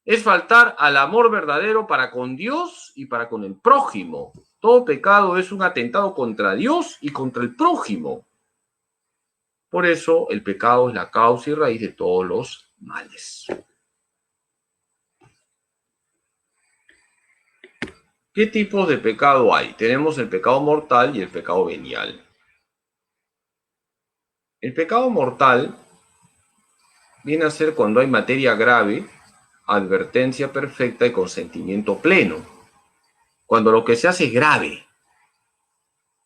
S1: Es faltar al amor verdadero para con Dios y para con el prójimo. Todo pecado es un atentado contra Dios y contra el prójimo. Por eso el pecado es la causa y raíz de todos los males. ¿Qué tipos de pecado hay? Tenemos el pecado mortal y el pecado venial. El pecado mortal viene a ser cuando hay materia grave, advertencia perfecta y consentimiento pleno. Cuando lo que se hace es grave.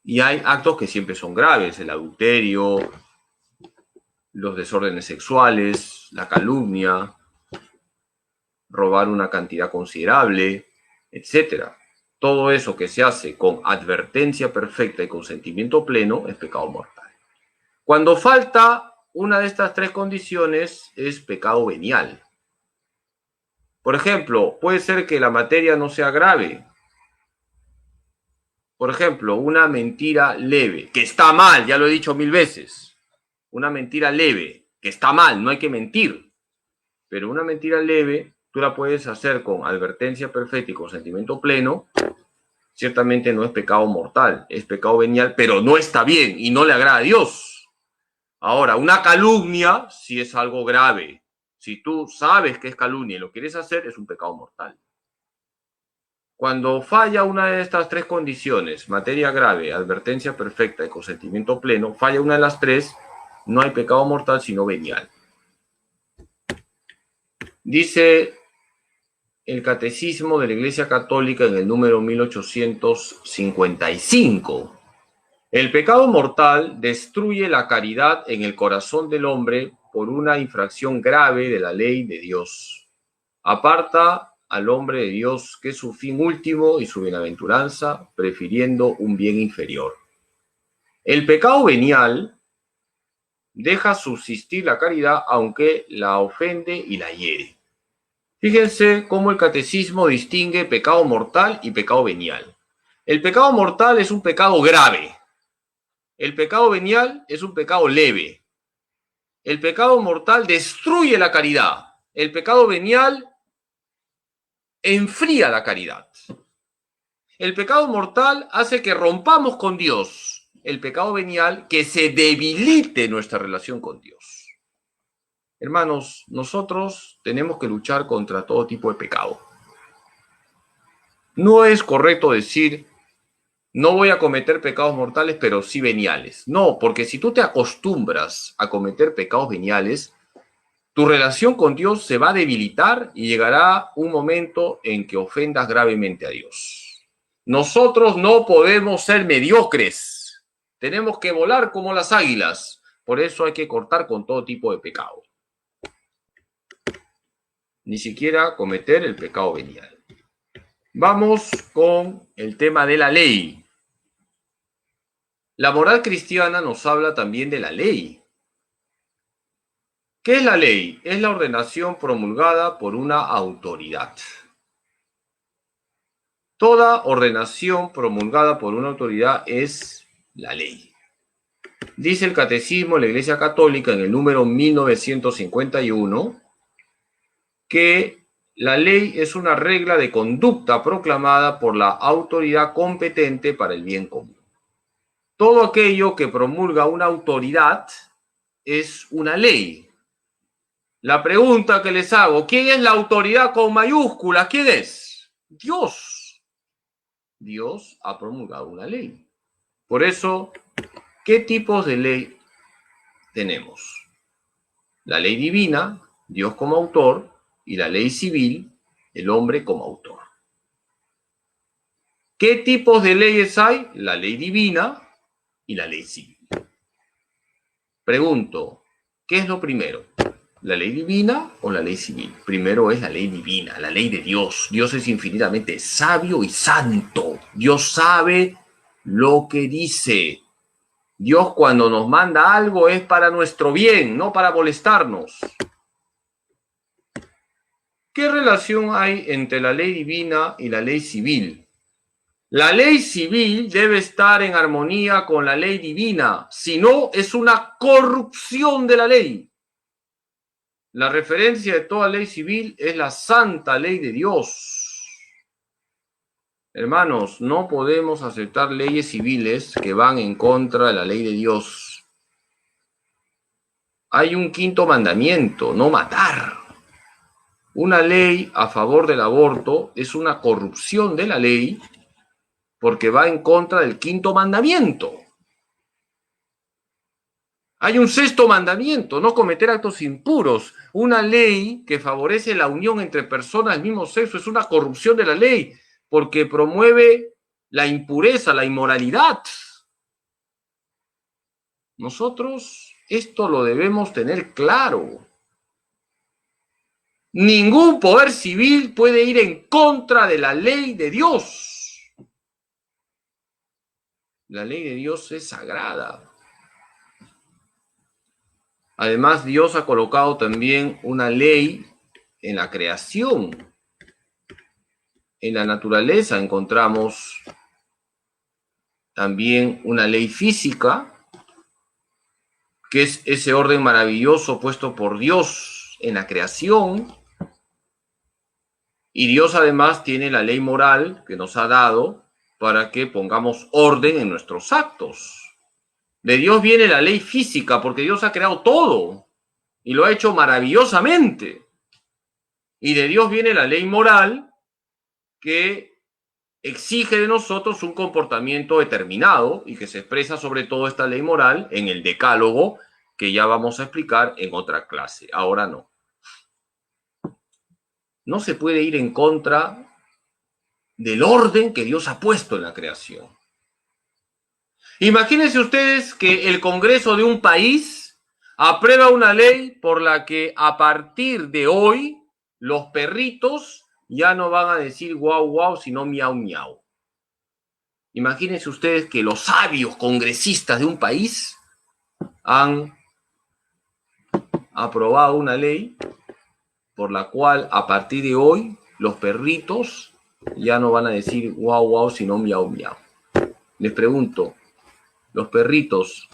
S1: Y hay actos que siempre son graves, el adulterio, los desórdenes sexuales, la calumnia, robar una cantidad considerable, etc. Todo eso que se hace con advertencia perfecta y consentimiento pleno es pecado mortal. Cuando falta una de estas tres condiciones es pecado venial. Por ejemplo, puede ser que la materia no sea grave. Por ejemplo, una mentira leve, que está mal, ya lo he dicho 1000 veces. Una mentira leve, que está mal, no hay que mentir. Pero una mentira leve, tú la puedes hacer con advertencia perfecta y consentimiento pleno. Ciertamente no es pecado mortal, es pecado venial, pero no está bien y no le agrada a Dios. Ahora, una calumnia sí es algo grave. Si tú sabes que es calumnia y lo quieres hacer, es un pecado mortal. Cuando falla una de estas tres condiciones, materia grave, advertencia perfecta y consentimiento pleno, falla una de las tres, no hay pecado mortal sino venial. Dice el Catecismo de la Iglesia Católica en el número 1855. El pecado mortal destruye la caridad en el corazón del hombre por una infracción grave de la ley de Dios. Aparta al hombre de Dios, que es su fin último y su bienaventuranza, prefiriendo un bien inferior. El pecado venial deja subsistir la caridad aunque la ofende y la hiere. Fíjense cómo el catecismo distingue pecado mortal y pecado venial. El pecado mortal es un pecado grave. El pecado venial es un pecado leve. El pecado mortal destruye la caridad. El pecado venial enfría la caridad. El pecado mortal hace que rompamos con Dios. El pecado venial que se debilite nuestra relación con Dios. Hermanos, nosotros tenemos que luchar contra todo tipo de pecado. No es correcto decir, no voy a cometer pecados mortales, pero sí veniales. No, porque si tú te acostumbras a cometer pecados veniales, tu relación con Dios se va a debilitar y llegará un momento en que ofendas gravemente a Dios. Nosotros no podemos ser mediocres. Tenemos que volar como las águilas. Por eso hay que cortar con todo tipo de pecado. Ni siquiera cometer el pecado venial. Vamos con el tema de la ley. La moral cristiana nos habla también de la ley. ¿Qué es la ley? Es la ordenación promulgada por una autoridad. Toda ordenación promulgada por una autoridad es la ley. Dice el Catecismo de la Iglesia Católica en el número 1951 que la ley es una regla de conducta proclamada por la autoridad competente para el bien común. Todo aquello que promulga una autoridad es una ley. La pregunta que les hago, ¿quién es la autoridad con mayúsculas? ¿Quién es? Dios. Dios ha promulgado una ley. Por eso, ¿qué tipos de ley tenemos? La ley divina, Dios como autor, y la ley civil, el hombre como autor. ¿Qué tipos de leyes hay? La ley divina y la ley civil. Pregunto, ¿qué es lo primero? ¿La ley divina o la ley civil? Primero es la ley divina, la ley de Dios. Dios es infinitamente sabio y santo. Dios sabe lo que dice. Dios cuando nos manda algo es para nuestro bien, no para molestarnos. ¿Qué relación hay entre la ley divina y la ley civil? La ley civil debe estar en armonía con la ley divina, si no es una corrupción de la ley. La referencia de toda ley civil es la santa ley de Dios. Hermanos, no podemos aceptar leyes civiles que van en contra de la ley de Dios. Hay un quinto mandamiento, no matar. Una ley a favor del aborto es una corrupción de la ley porque va en contra del quinto mandamiento. Hay un sexto mandamiento, no cometer actos impuros. Una ley que favorece la unión entre personas del mismo sexo es una corrupción de la ley porque promueve la impureza, la inmoralidad. Nosotros esto lo debemos tener claro. Ningún poder civil puede ir en contra de la ley de Dios. La ley de Dios es sagrada. Además, Dios ha colocado también una ley en la creación. En la naturaleza encontramos también una ley física, que es ese orden maravilloso puesto por Dios en la creación. Y Dios además tiene la ley moral que nos ha dado para que pongamos orden en nuestros actos. De Dios viene la ley física porque Dios ha creado todo y lo ha hecho maravillosamente. Y de Dios viene la ley moral que exige de nosotros un comportamiento determinado y que se expresa sobre todo esta ley moral en el decálogo que ya vamos a explicar en otra clase. Ahora no. No se puede ir en contra del orden que Dios ha puesto en la creación. Imagínense ustedes que el Congreso de un país aprueba una ley por la que a partir de hoy los perritos ya no van a decir guau guau, sino miau miau. Imagínense ustedes que los sabios congresistas de un país han aprobado una ley por la cual a partir de hoy los perritos ya no van a decir guau guau, sino miau miau. Les pregunto, ¿los perritos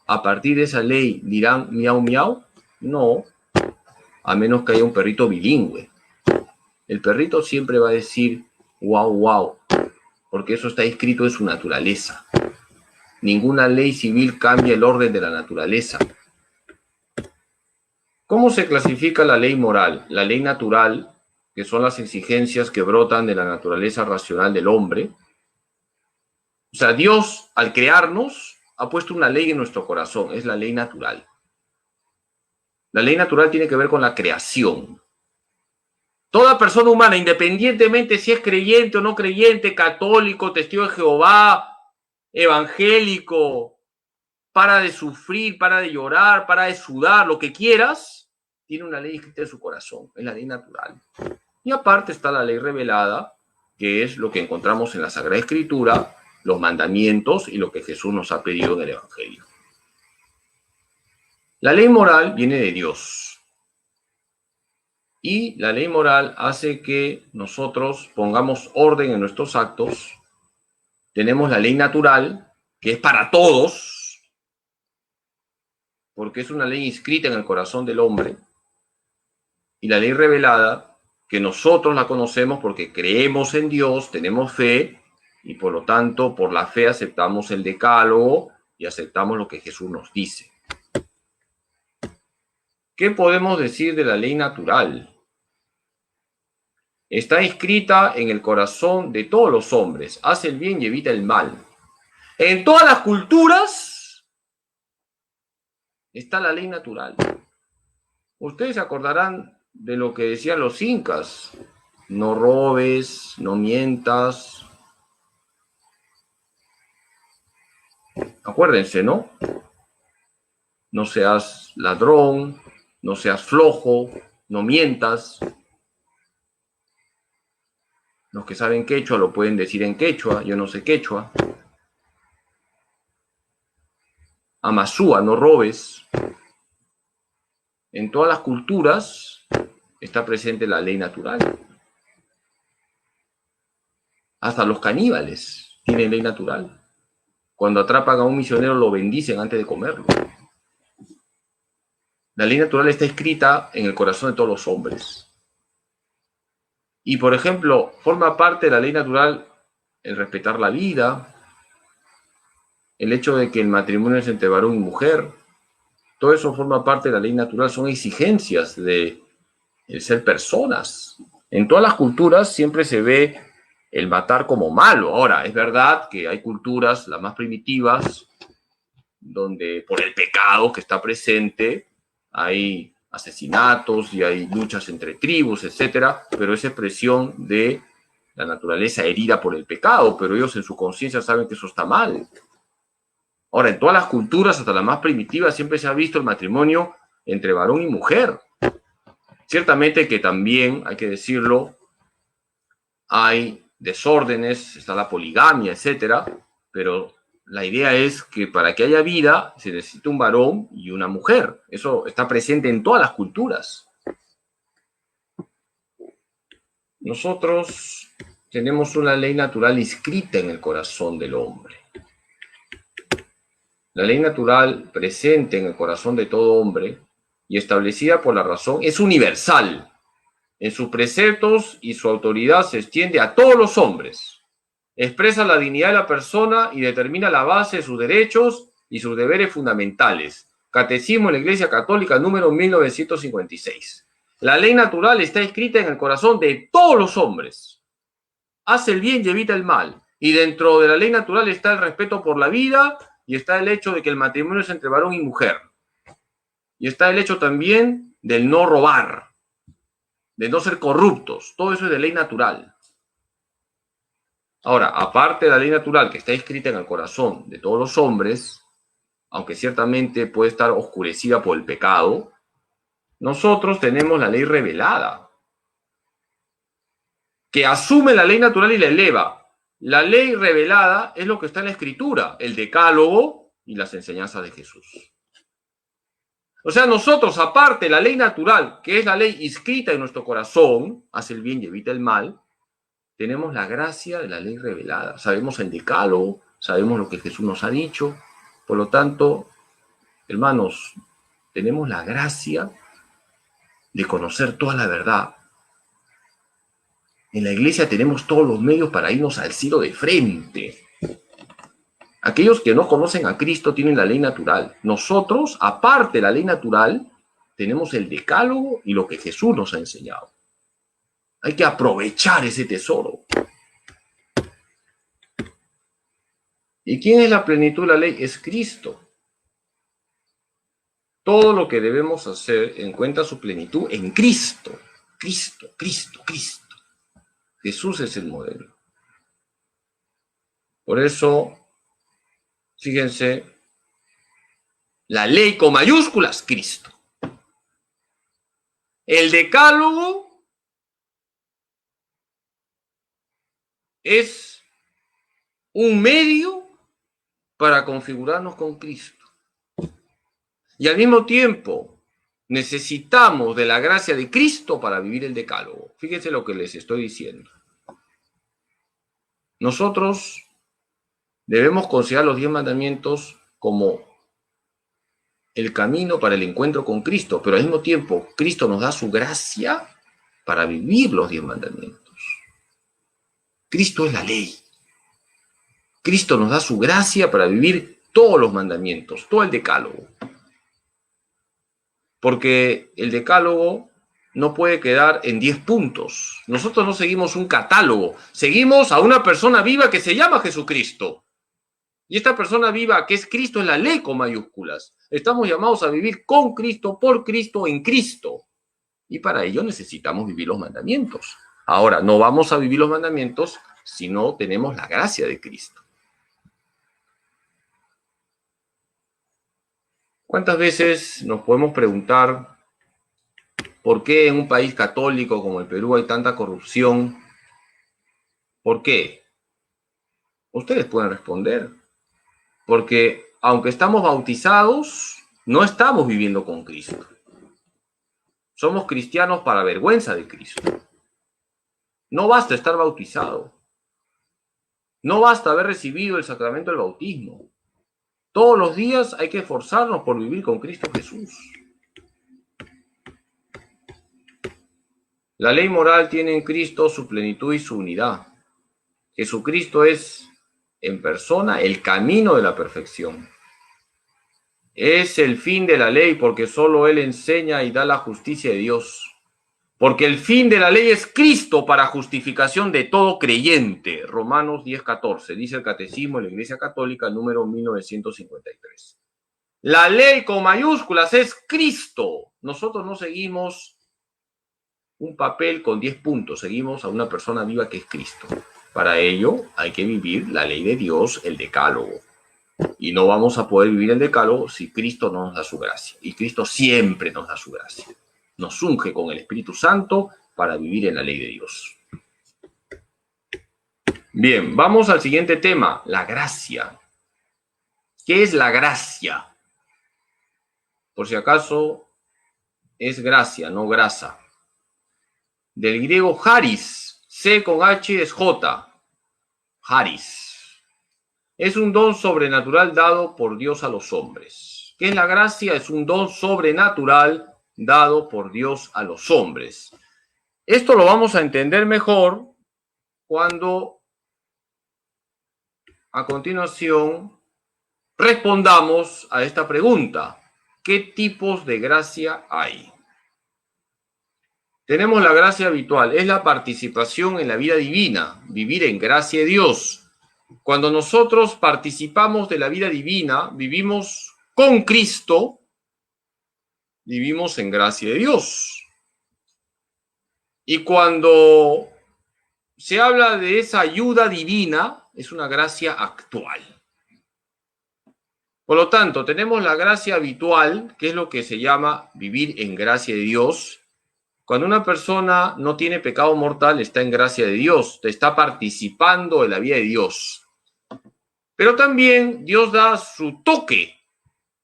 S1: a partir de esa ley dirán miau miau? No, a menos que haya un perrito bilingüe. El perrito siempre va a decir guau guau, porque eso está escrito en su naturaleza. Ninguna ley civil cambia el orden de la naturaleza. ¿Cómo se clasifica la ley moral? La ley natural, que son las exigencias que brotan de la naturaleza racional del hombre. O sea, Dios, al crearnos, ha puesto una ley en nuestro corazón, es la ley natural. La ley natural tiene que ver con la creación. Toda persona humana, independientemente si es creyente o no creyente, católico, testigo de Jehová, evangélico, para de sufrir, para de llorar, para de sudar, lo que quieras, tiene una ley escrita en su corazón, es la ley natural. Y aparte está la ley revelada, que es lo que encontramos en la Sagrada Escritura, los mandamientos y lo que Jesús nos ha pedido en el Evangelio. La ley moral viene de Dios. Y la ley moral hace que nosotros pongamos orden en nuestros actos. Tenemos la ley natural, que es para todos, porque es una ley inscrita en el corazón del hombre. Y la ley revelada, que nosotros la conocemos porque creemos en Dios, tenemos fe, y por lo tanto, por la fe aceptamos el decálogo y aceptamos lo que Jesús nos dice. ¿Qué podemos decir de la ley natural? Está inscrita en el corazón de todos los hombres. Hace el bien y evita el mal. En todas las culturas está la ley natural. Ustedes se acordarán de lo que decían los incas. No robes, no mientas. Acuérdense, ¿no? No seas ladrón, no seas flojo, no mientas. Los que saben quechua lo pueden decir en quechua, yo no sé quechua. Amasúa, no robes. En todas las culturas está presente la ley natural. Hasta los caníbales tienen ley natural. Cuando atrapan a un misionero lo bendicen antes de comerlo. La ley natural está escrita en el corazón de todos los hombres. Y, por ejemplo, forma parte de la ley natural el respetar la vida, el hecho de que el matrimonio es entre varón y mujer. Todo eso forma parte de la ley natural, son exigencias de ser personas. En todas las culturas siempre se ve el matar como malo. Ahora, es verdad que hay culturas, las más primitivas, donde por el pecado que está presente hay asesinatos y hay luchas entre tribus, etcétera, pero es expresión de la naturaleza herida por el pecado, pero ellos en su conciencia saben que eso está mal. Ahora, en todas las culturas, hasta las más primitivas, siempre se ha visto el matrimonio entre varón y mujer. Ciertamente que también, hay que decirlo, hay desórdenes, está la poligamia, etcétera, pero la idea es que para que haya vida se necesita un varón y una mujer. Eso está presente en todas las culturas. Nosotros tenemos una ley natural inscrita en el corazón del hombre. La ley natural presente en el corazón de todo hombre y establecida por la razón es universal. En sus preceptos y su autoridad se extiende a todos los hombres. Expresa la dignidad de la persona y determina la base de sus derechos y sus deberes fundamentales. Catecismo de la Iglesia Católica número 1956. La ley natural está escrita en el corazón de todos los hombres. Hace el bien y evita el mal. Y dentro de la ley natural está el respeto por la vida y está el hecho de que el matrimonio es entre varón y mujer. Y está el hecho también del no robar, de no ser corruptos. Todo eso es de ley natural. Ahora, aparte de la ley natural que está escrita en el corazón de todos los hombres, aunque ciertamente puede estar oscurecida por el pecado, nosotros tenemos la ley revelada, que asume la ley natural y la eleva. La ley revelada es lo que está en la Escritura, el decálogo y las enseñanzas de Jesús. O sea, nosotros, aparte de la ley natural, que es la ley inscrita en nuestro corazón, hace el bien y evita el mal, tenemos la gracia de la ley revelada. Sabemos el decálogo, sabemos lo que Jesús nos ha dicho. Por lo tanto, hermanos, tenemos la gracia de conocer toda la verdad. En la iglesia tenemos todos los medios para irnos al cielo de frente. Aquellos que no conocen a Cristo tienen la ley natural. Nosotros, aparte de la ley natural, tenemos el decálogo y lo que Jesús nos ha enseñado. Hay que aprovechar ese tesoro. ¿Y quién es la plenitud de la ley? Es Cristo. Todo lo que debemos hacer encuentra su plenitud en Cristo. Cristo, Cristo, Cristo. Jesús es el modelo. Por eso, fíjense, la ley con mayúsculas, Cristo. El decálogo es un medio para configurarnos con Cristo. Y al mismo tiempo, necesitamos de la gracia de Cristo para vivir el decálogo. Fíjense lo que les estoy diciendo. Nosotros debemos considerar los 10 mandamientos como el camino para el encuentro con Cristo, pero al mismo tiempo, Cristo nos da su gracia para vivir los 10 mandamientos. Cristo es la ley. Cristo nos da su gracia para vivir todos los mandamientos, todo el decálogo. Porque el decálogo no puede quedar en 10 puntos. Nosotros no seguimos un catálogo, seguimos a una persona viva que se llama Jesucristo. Y esta persona viva, que es Cristo, es la ley con mayúsculas. Estamos llamados a vivir con Cristo, por Cristo, en Cristo. Y para ello necesitamos vivir los mandamientos. Ahora, no vamos a vivir los mandamientos si no tenemos la gracia de Cristo. ¿Cuántas veces nos podemos preguntar por qué en un país católico como el Perú hay tanta corrupción? ¿Por qué? Ustedes pueden responder. Porque aunque estamos bautizados, no estamos viviendo con Cristo. Somos cristianos para vergüenza de Cristo. No basta estar bautizado. No basta haber recibido el sacramento del bautismo. Todos los días hay que esforzarnos por vivir con Cristo Jesús. La ley moral tiene en Cristo su plenitud y su unidad. Jesucristo es en persona el camino de la perfección. Es el fin de la ley porque solo Él enseña y da la justicia de Dios. Porque el fin de la ley es Cristo para justificación de todo creyente. Romanos 10:14, dice el Catecismo de la Iglesia Católica, número 1953. La ley con mayúsculas es Cristo. Nosotros no seguimos un papel con 10 puntos, seguimos a una persona viva que es Cristo. Para ello hay que vivir la ley de Dios, el decálogo. Y no vamos a poder vivir el decálogo si Cristo no nos da su gracia. Y Cristo siempre nos da su gracia. Nos unge con el Espíritu Santo para vivir en la ley de Dios. Bien, vamos al siguiente tema, la gracia. ¿Qué es la gracia? Por si acaso, es gracia, no grasa. Del griego charis, C con H es J. Charis. Es un don sobrenatural dado por Dios a los hombres. ¿Qué es la gracia? Es un don sobrenatural dado por Dios a los hombres. Esto lo vamos a entender mejor cuando a continuación respondamos a esta pregunta. ¿Qué tipos de gracia hay? Tenemos la gracia habitual, es la participación en la vida divina, vivir en gracia de Dios. Cuando nosotros participamos de la vida divina, vivimos con Cristo, vivimos en gracia de Dios. Y cuando se habla de esa ayuda divina, es una gracia actual. Por lo tanto, tenemos la gracia habitual, que es lo que se llama vivir en gracia de Dios. Cuando una persona no tiene pecado mortal, está en gracia de Dios, está participando en la vida de Dios. Pero también Dios da su toque,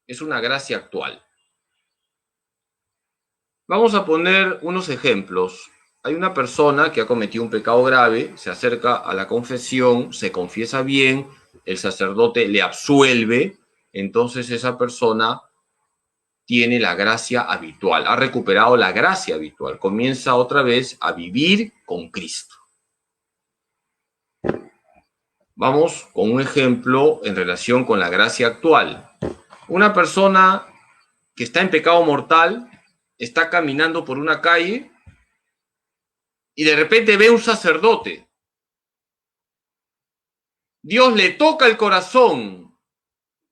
S1: es una gracia actual. Vamos a poner unos ejemplos. Hay una persona que ha cometido un pecado grave, se acerca a la confesión, se confiesa bien, el sacerdote le absuelve, entonces esa persona tiene la gracia habitual, ha recuperado la gracia habitual, comienza otra vez a vivir con Cristo. Vamos con un ejemplo en relación con la gracia actual. Una persona que está en pecado mortal, está caminando por una calle y de repente ve un sacerdote. Dios le toca el corazón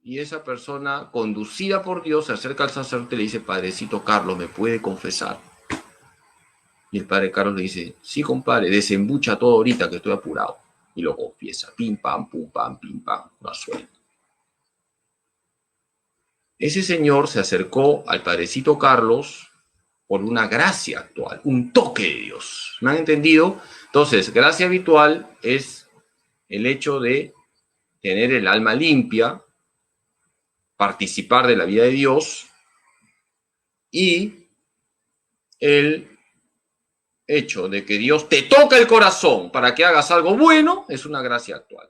S1: y esa persona, conducida por Dios, se acerca al sacerdote y le dice: Padrecito Carlos, ¿me puede confesar? Y el padre Carlos le dice: sí, compadre, desembucha todo ahorita que estoy apurado. Y lo confiesa, pim, pam, pum, pam, pim, pam, no suelto. Ese señor se acercó al padrecito Carlos por una gracia actual, un toque de Dios. ¿Me han entendido? Entonces, gracia habitual es el hecho de tener el alma limpia, participar de la vida de Dios, y el hecho de que Dios te toca el corazón para que hagas algo bueno es una gracia actual.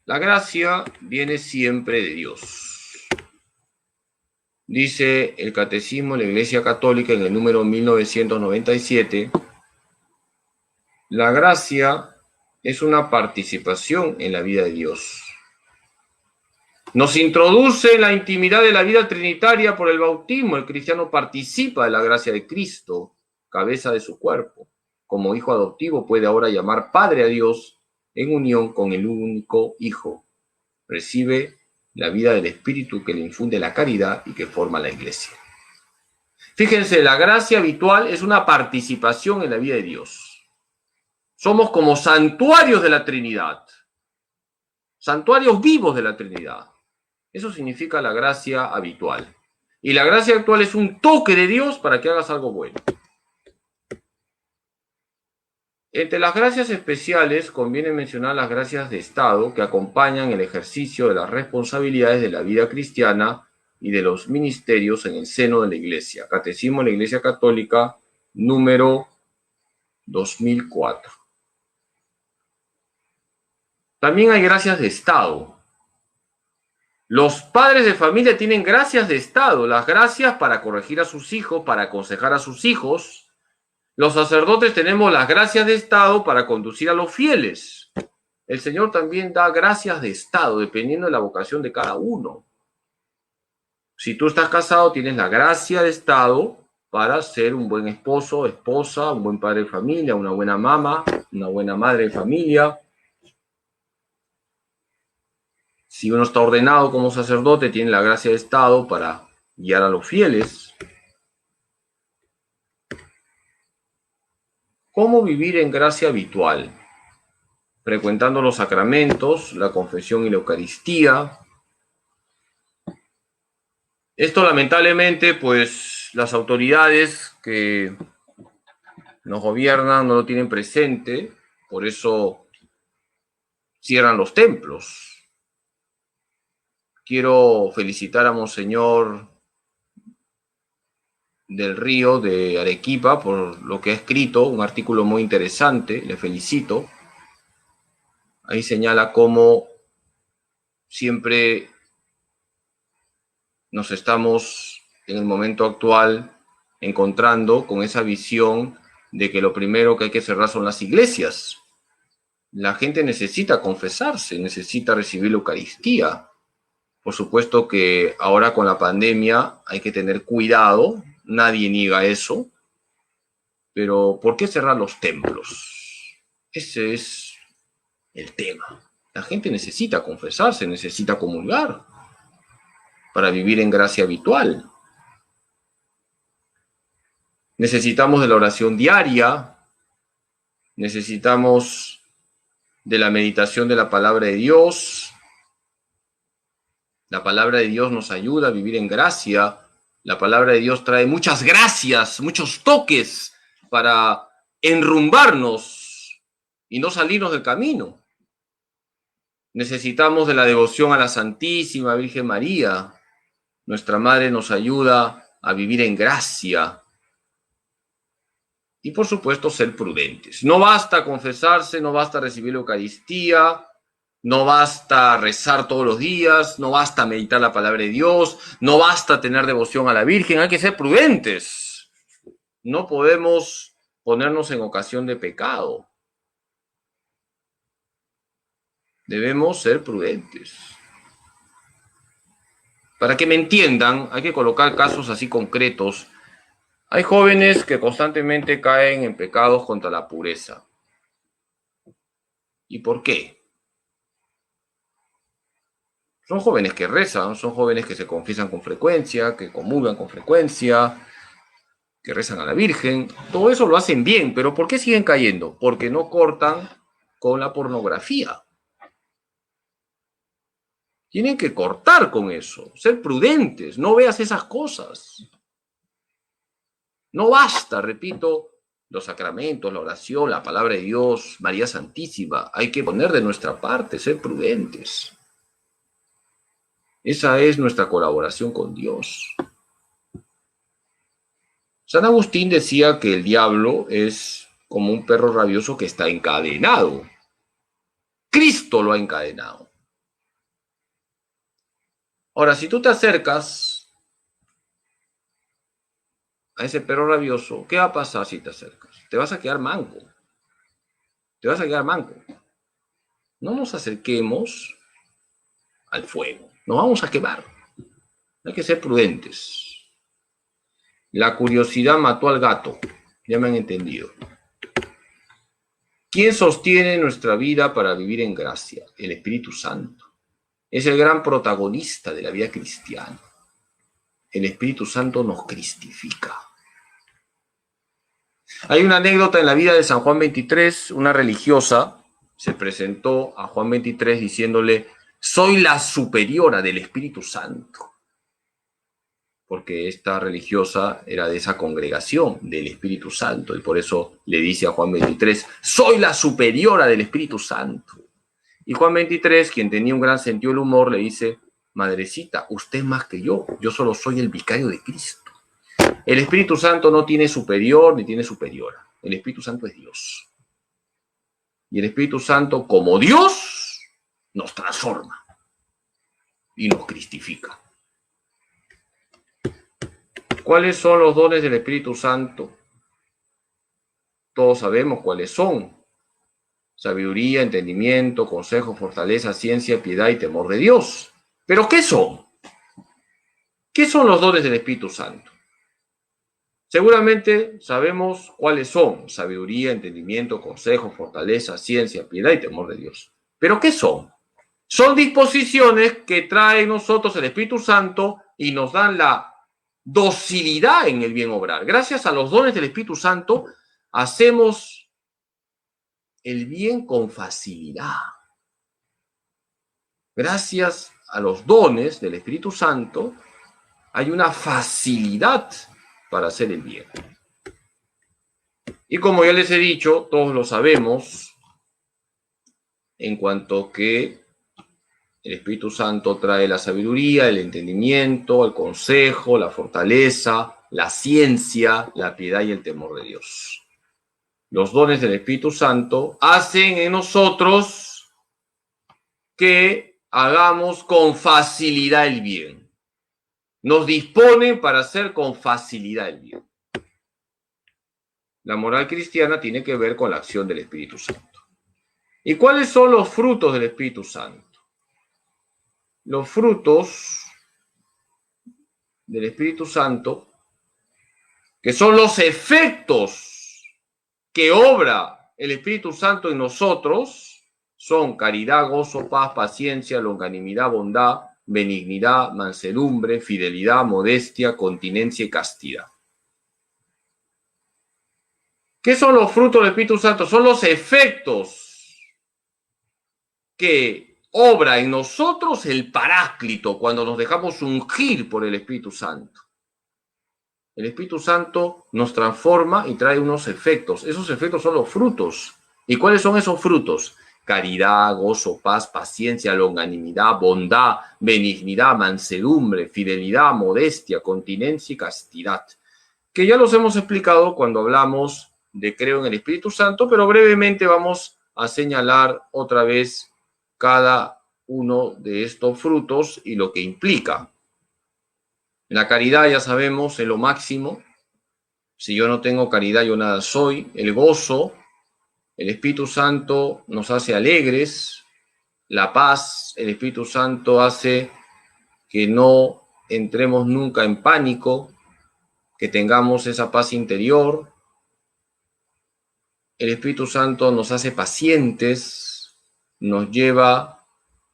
S1: La gracia viene siempre de Dios. Dice el Catecismo de la Iglesia Católica en el número 1997, la gracia es una participación en la vida de Dios. Nos introduce en la intimidad de la vida trinitaria por el bautismo. El cristiano participa de la gracia de Cristo, cabeza de su cuerpo. Como hijo adoptivo puede ahora llamar Padre a Dios en unión con el único Hijo. Recibe la vida del Espíritu que le infunde la caridad y que forma la Iglesia. Fíjense, la gracia habitual es una participación en la vida de Dios. Somos como santuarios de la Trinidad, santuarios vivos de la Trinidad. Eso significa la gracia habitual. Y la gracia actual es un toque de Dios para que hagas algo bueno. Entre las gracias especiales conviene mencionar las gracias de Estado que acompañan el ejercicio de las responsabilidades de la vida cristiana y de los ministerios en el seno de la Iglesia. Catecismo de la Iglesia Católica, número 2004. También hay gracias de Estado. Los padres de familia tienen gracias de Estado, las gracias para corregir a sus hijos, para aconsejar a sus hijos. Los sacerdotes tenemos las gracias de Estado para conducir a los fieles. El Señor también da gracias de Estado, dependiendo de la vocación de cada uno. Si tú estás casado, tienes la gracia de Estado para ser un buen esposo, esposa, un buen padre de familia, una buena mamá, una buena madre de familia. Si uno está ordenado como sacerdote, tiene la gracia de Estado para guiar a los fieles. ¿Cómo vivir en gracia habitual? Frecuentando los sacramentos, la confesión y la Eucaristía. Esto lamentablemente, pues las autoridades que nos gobiernan no lo tienen presente, por eso cierran los templos. Quiero felicitar a Monseñor del Río de Arequipa por lo que ha escrito, un artículo muy interesante, le felicito. Ahí señala cómo siempre nos estamos en el momento actual encontrando con esa visión de que lo primero que hay que cerrar son las iglesias. La gente necesita confesarse, necesita recibir la Eucaristía. Por supuesto que ahora con la pandemia hay que tener cuidado, nadie niega eso, pero ¿por qué cerrar los templos? Ese es el tema. La gente necesita confesarse, necesita comulgar para vivir en gracia habitual. Necesitamos de la oración diaria, necesitamos de la meditación de la palabra de Dios. La palabra de Dios nos ayuda a vivir en gracia. La palabra de Dios trae muchas gracias, muchos toques para enrumbarnos y no salirnos del camino. Necesitamos de la devoción a la Santísima Virgen María. Nuestra Madre nos ayuda a vivir en gracia. Y por supuesto ser prudentes. No basta confesarse, no basta recibir la Eucaristía, no basta rezar todos los días, no basta meditar la palabra de Dios, no basta tener devoción a la Virgen, hay que ser prudentes. No podemos ponernos en ocasión de pecado. Debemos ser prudentes. Para que me entiendan, hay que colocar casos así concretos. Hay jóvenes que constantemente caen en pecados contra la pureza. ¿Y por qué? Son jóvenes que rezan, son jóvenes que se confiesan con frecuencia, que comulgan con frecuencia, que rezan a la Virgen. Todo eso lo hacen bien, pero ¿por qué siguen cayendo? Porque no cortan con la pornografía. Tienen que cortar con eso, ser prudentes, no veas esas cosas. No basta, repito, los sacramentos, la oración, la palabra de Dios, María Santísima. Hay que poner de nuestra parte, ser prudentes. Esa es nuestra colaboración con Dios. San Agustín decía que el diablo es como un perro rabioso que está encadenado. Cristo lo ha encadenado. Ahora, si tú te acercas a ese perro rabioso, ¿qué va a pasar si te acercas? Te vas a quedar manco. Te vas a quedar manco. No nos acerquemos al fuego. Nos vamos a quemar. Hay que ser prudentes. La curiosidad mató al gato. Ya me han entendido. ¿Quién sostiene nuestra vida para vivir en gracia? El Espíritu Santo. Es el gran protagonista de la vida cristiana. El Espíritu Santo nos cristifica. Hay una anécdota en la vida de San Juan XXIII. Una religiosa se presentó a Juan XXIII diciéndole: soy la superiora del Espíritu Santo. Porque esta religiosa era de esa congregación del Espíritu Santo y por eso le dice a Juan XXIII: soy la superiora del Espíritu Santo. Y Juan XXIII, quien tenía un gran sentido del humor, le dice: madrecita, usted es más que yo solo soy el vicario de Cristo. El Espíritu Santo no tiene superior ni tiene superiora. El Espíritu Santo es Dios. Y el Espíritu Santo, como Dios, nos transforma y nos cristifica. ¿Cuáles son los dones del Espíritu Santo? Todos sabemos cuáles son: sabiduría, entendimiento, consejo, fortaleza, ciencia, piedad y temor de Dios. ¿Pero qué son? ¿Qué son los dones del Espíritu Santo? Seguramente sabemos cuáles son: sabiduría, entendimiento, consejo, fortaleza, ciencia, piedad y temor de Dios. ¿Pero qué son? Son disposiciones que trae en nosotros el Espíritu Santo y nos dan la docilidad en el bien obrar. Gracias a los dones del Espíritu Santo hacemos el bien con facilidad. Gracias a los dones del Espíritu Santo hay una facilidad para hacer el bien. Y como ya les he dicho, todos lo sabemos, en cuanto que el Espíritu Santo trae la sabiduría, el entendimiento, el consejo, la fortaleza, la ciencia, la piedad y el temor de Dios. Los dones del Espíritu Santo hacen en nosotros que hagamos con facilidad el bien. Nos disponen para hacer con facilidad el bien. La moral cristiana tiene que ver con la acción del Espíritu Santo. ¿Y cuáles son los frutos del Espíritu Santo? Los frutos del Espíritu Santo, que son los efectos que obra el Espíritu Santo en nosotros, son caridad, gozo, paz, paciencia, longanimidad, bondad, benignidad, mansedumbre, fidelidad, modestia, continencia y castidad. ¿Qué son los frutos del Espíritu Santo? Son los efectos que obra en nosotros el Paráclito cuando nos dejamos ungir por el Espíritu Santo. El Espíritu Santo nos transforma y trae unos efectos. Esos efectos son los frutos. ¿Y cuáles son esos frutos? Caridad, gozo, paz, paciencia, longanimidad, bondad, benignidad, mansedumbre, fidelidad, modestia, continencia y castidad. Que ya los hemos explicado cuando hablamos de creo en el Espíritu Santo, pero brevemente vamos a señalar otra vez cada uno de estos frutos y lo que implica. La caridad, ya sabemos, es lo máximo. Si yo no tengo caridad, yo nada soy. El gozo, el Espíritu Santo nos hace alegres. La paz, el Espíritu Santo hace que no entremos nunca en pánico, que tengamos esa paz interior. El Espíritu Santo nos hace pacientes, nos lleva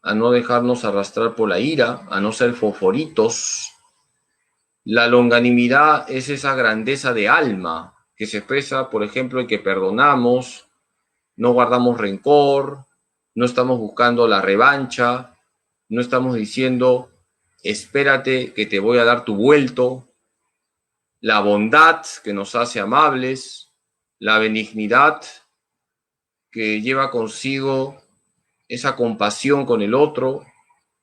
S1: a no dejarnos arrastrar por la ira, a no ser fosforitos. La longanimidad es esa grandeza de alma que se expresa, por ejemplo, en que perdonamos, no guardamos rencor, no estamos buscando la revancha, no estamos diciendo, espérate que te voy a dar tu vuelto. La bondad que nos hace amables, la benignidad que lleva consigo esa compasión con el otro.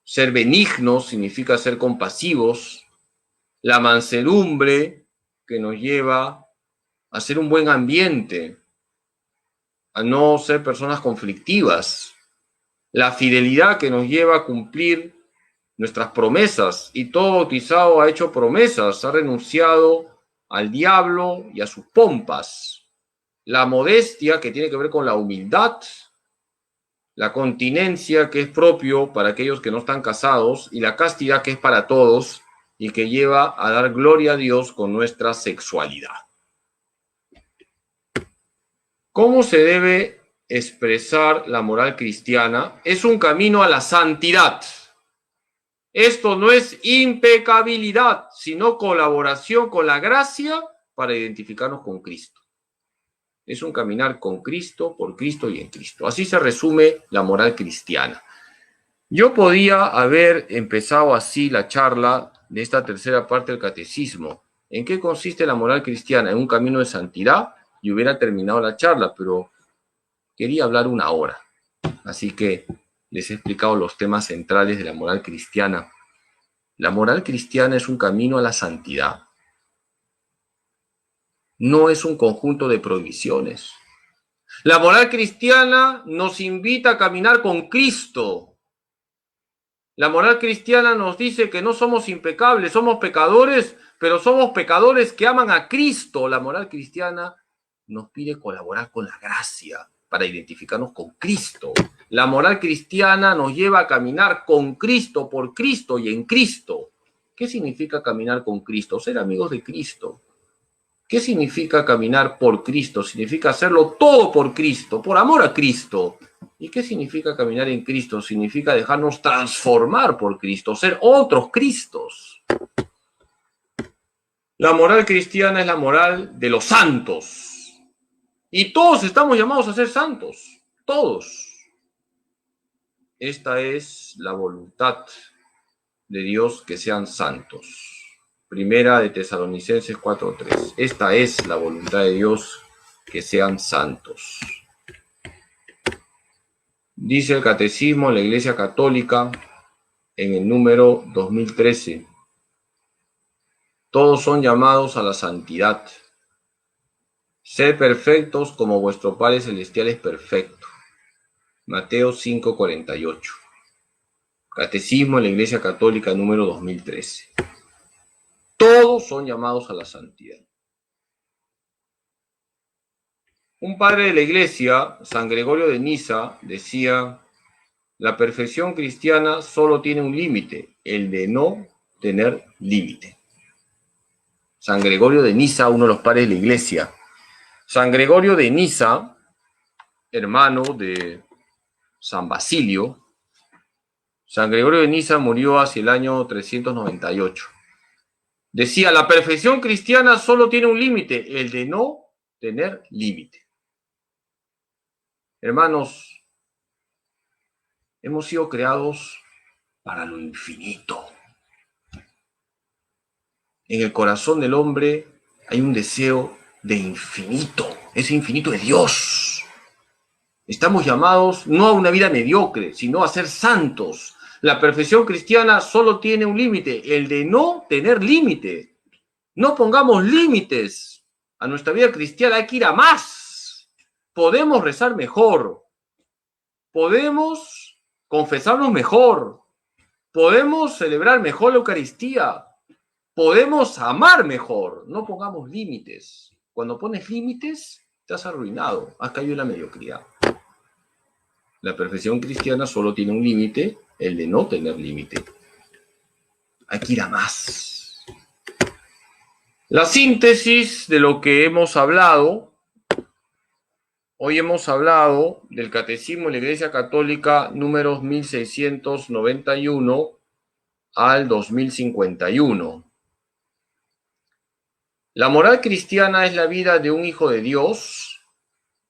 S1: Ser benignos significa ser compasivos. La mansedumbre que nos lleva a ser un buen ambiente, a no ser personas conflictivas. La fidelidad que nos lleva a cumplir nuestras promesas. Y todo bautizado ha hecho promesas, ha renunciado al diablo y a sus pompas. La modestia, que tiene que ver con la humildad. La continencia, que es propio para aquellos que no están casados, y la castidad, que es para todos y que lleva a dar gloria a Dios con nuestra sexualidad. ¿Cómo se debe expresar la moral cristiana? Es un camino a la santidad. Esto no es impecabilidad, sino colaboración con la gracia para identificarnos con Cristo. Es un caminar con Cristo, por Cristo y en Cristo. Así se resume la moral cristiana. Yo podía haber empezado así la charla de esta tercera parte del catecismo. ¿En qué consiste la moral cristiana? En un camino de santidad, y hubiera terminado la charla, pero quería hablar 1 hora. Así que les he explicado los temas centrales de la moral cristiana. La moral cristiana es un camino a la santidad. No es un conjunto de prohibiciones. La moral cristiana nos invita a caminar con Cristo. La moral cristiana nos dice que no somos impecables, somos pecadores, pero somos pecadores que aman a Cristo. La moral cristiana nos pide colaborar con la gracia para identificarnos con Cristo. La moral cristiana nos lleva a caminar con Cristo, por Cristo y en Cristo. ¿Qué significa caminar con Cristo? Ser amigos de Cristo. ¿Qué significa caminar por Cristo? Significa hacerlo todo por Cristo, por amor a Cristo. ¿Y qué significa caminar en Cristo? Significa dejarnos transformar por Cristo, ser otros Cristos. La moral cristiana es la moral de los santos. Y todos estamos llamados a ser santos. Todos. Esta es la voluntad de Dios, que sean santos. Primera de Tesalonicenses 4:3. Esta es la voluntad de Dios, que sean santos. Dice el Catecismo de la Iglesia Católica en el número 2013. Todos son llamados a la santidad. Sed perfectos como vuestro Padre Celestial es perfecto. Mateo 5:48. Catecismo de la Iglesia Católica número 2013. Todos son llamados a la santidad. Un padre de la Iglesia, San Gregorio de Niza, decía: la perfección cristiana solo tiene un límite, el de no tener límite. San Gregorio de Niza, uno de los padres de la Iglesia. San Gregorio de Niza, hermano de San Basilio. San Gregorio de Niza murió hacia el año 398. Decía: la perfección cristiana solo tiene un límite, el de no tener límite. Hermanos, hemos sido creados para lo infinito. En el corazón del hombre hay un deseo de infinito, ese infinito de Dios. Estamos llamados no a una vida mediocre, sino a ser santos. La perfección cristiana solo tiene un límite, el de no tener límite. No pongamos límites a nuestra vida cristiana, hay que ir a más. Podemos rezar mejor, podemos confesarnos mejor, podemos celebrar mejor la Eucaristía, podemos amar mejor. No pongamos límites. Cuando pones límites, te has arruinado, has caído en la mediocridad. La perfección cristiana solo tiene un límite, el de no tener límite. Hay que ir a más. La síntesis de lo que hemos hablado. Hoy hemos hablado del Catecismo de la Iglesia Católica números 1691 al 2051. La moral cristiana es la vida de un hijo de Dios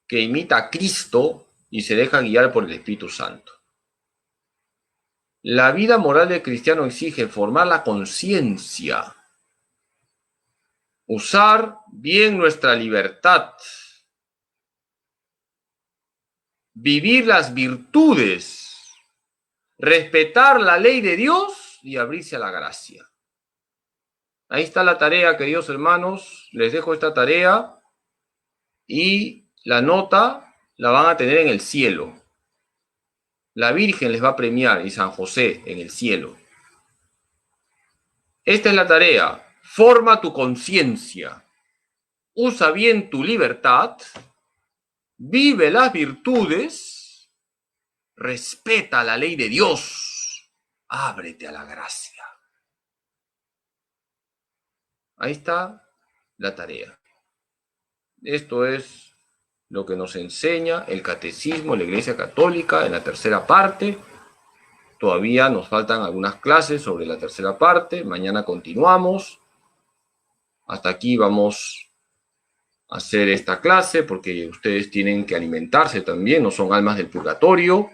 S1: que imita a Cristo y se deja guiar por el Espíritu Santo. La vida moral del cristiano exige formar la conciencia, usar bien nuestra libertad, vivir las virtudes, respetar la ley de Dios y abrirse a la gracia. Ahí está la tarea, queridos hermanos. Les dejo esta tarea y la nota la van a tener en el cielo. La Virgen les va a premiar y San José en el cielo. Esta es la tarea. Forma tu conciencia. Usa bien tu libertad. Vive las virtudes. Respeta la ley de Dios. Ábrete a la gracia. Ahí está la tarea. Esto es lo que nos enseña el catecismo de la Iglesia Católica en la tercera parte. Todavía nos faltan algunas clases sobre la tercera parte. Mañana continuamos. Hasta aquí vamos a hacer esta clase porque ustedes tienen que alimentarse también. No son almas del purgatorio.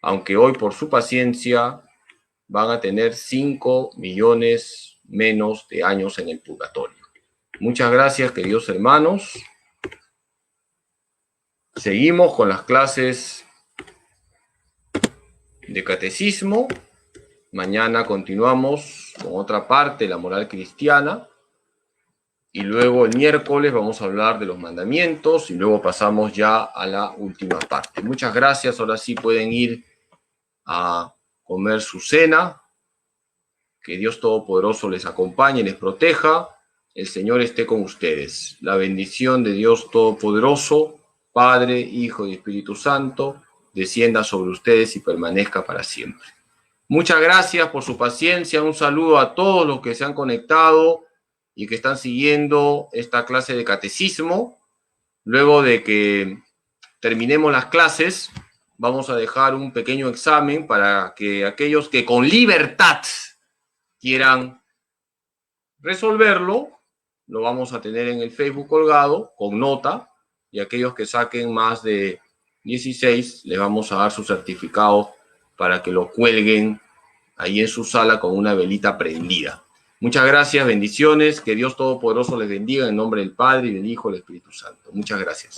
S1: Aunque hoy por su paciencia van a tener 5 millones menos de años en el purgatorio. Muchas gracias, queridos hermanos. Seguimos con las clases de catecismo. Mañana continuamos con otra parte de la moral cristiana. Y luego el miércoles vamos a hablar de los mandamientos y luego pasamos ya a la última parte. Muchas gracias. Ahora sí pueden ir a comer su cena. Que Dios Todopoderoso les acompañe y les proteja. El Señor esté con ustedes. La bendición de Dios Todopoderoso, Padre, Hijo y Espíritu Santo, descienda sobre ustedes y permanezca para siempre. Muchas gracias por su paciencia. Un saludo a todos los que se han conectado y que están siguiendo esta clase de catecismo. Luego de que terminemos las clases, vamos a dejar un pequeño examen para que aquellos que con libertad quieran resolverlo, lo vamos a tener en el Facebook colgado con nota, y aquellos que saquen más de 16 les vamos a dar su certificado para que lo cuelguen ahí en su sala con una velita prendida. Muchas gracias, bendiciones, que Dios Todopoderoso les bendiga en nombre del Padre y del Hijo y del Espíritu Santo. Muchas gracias.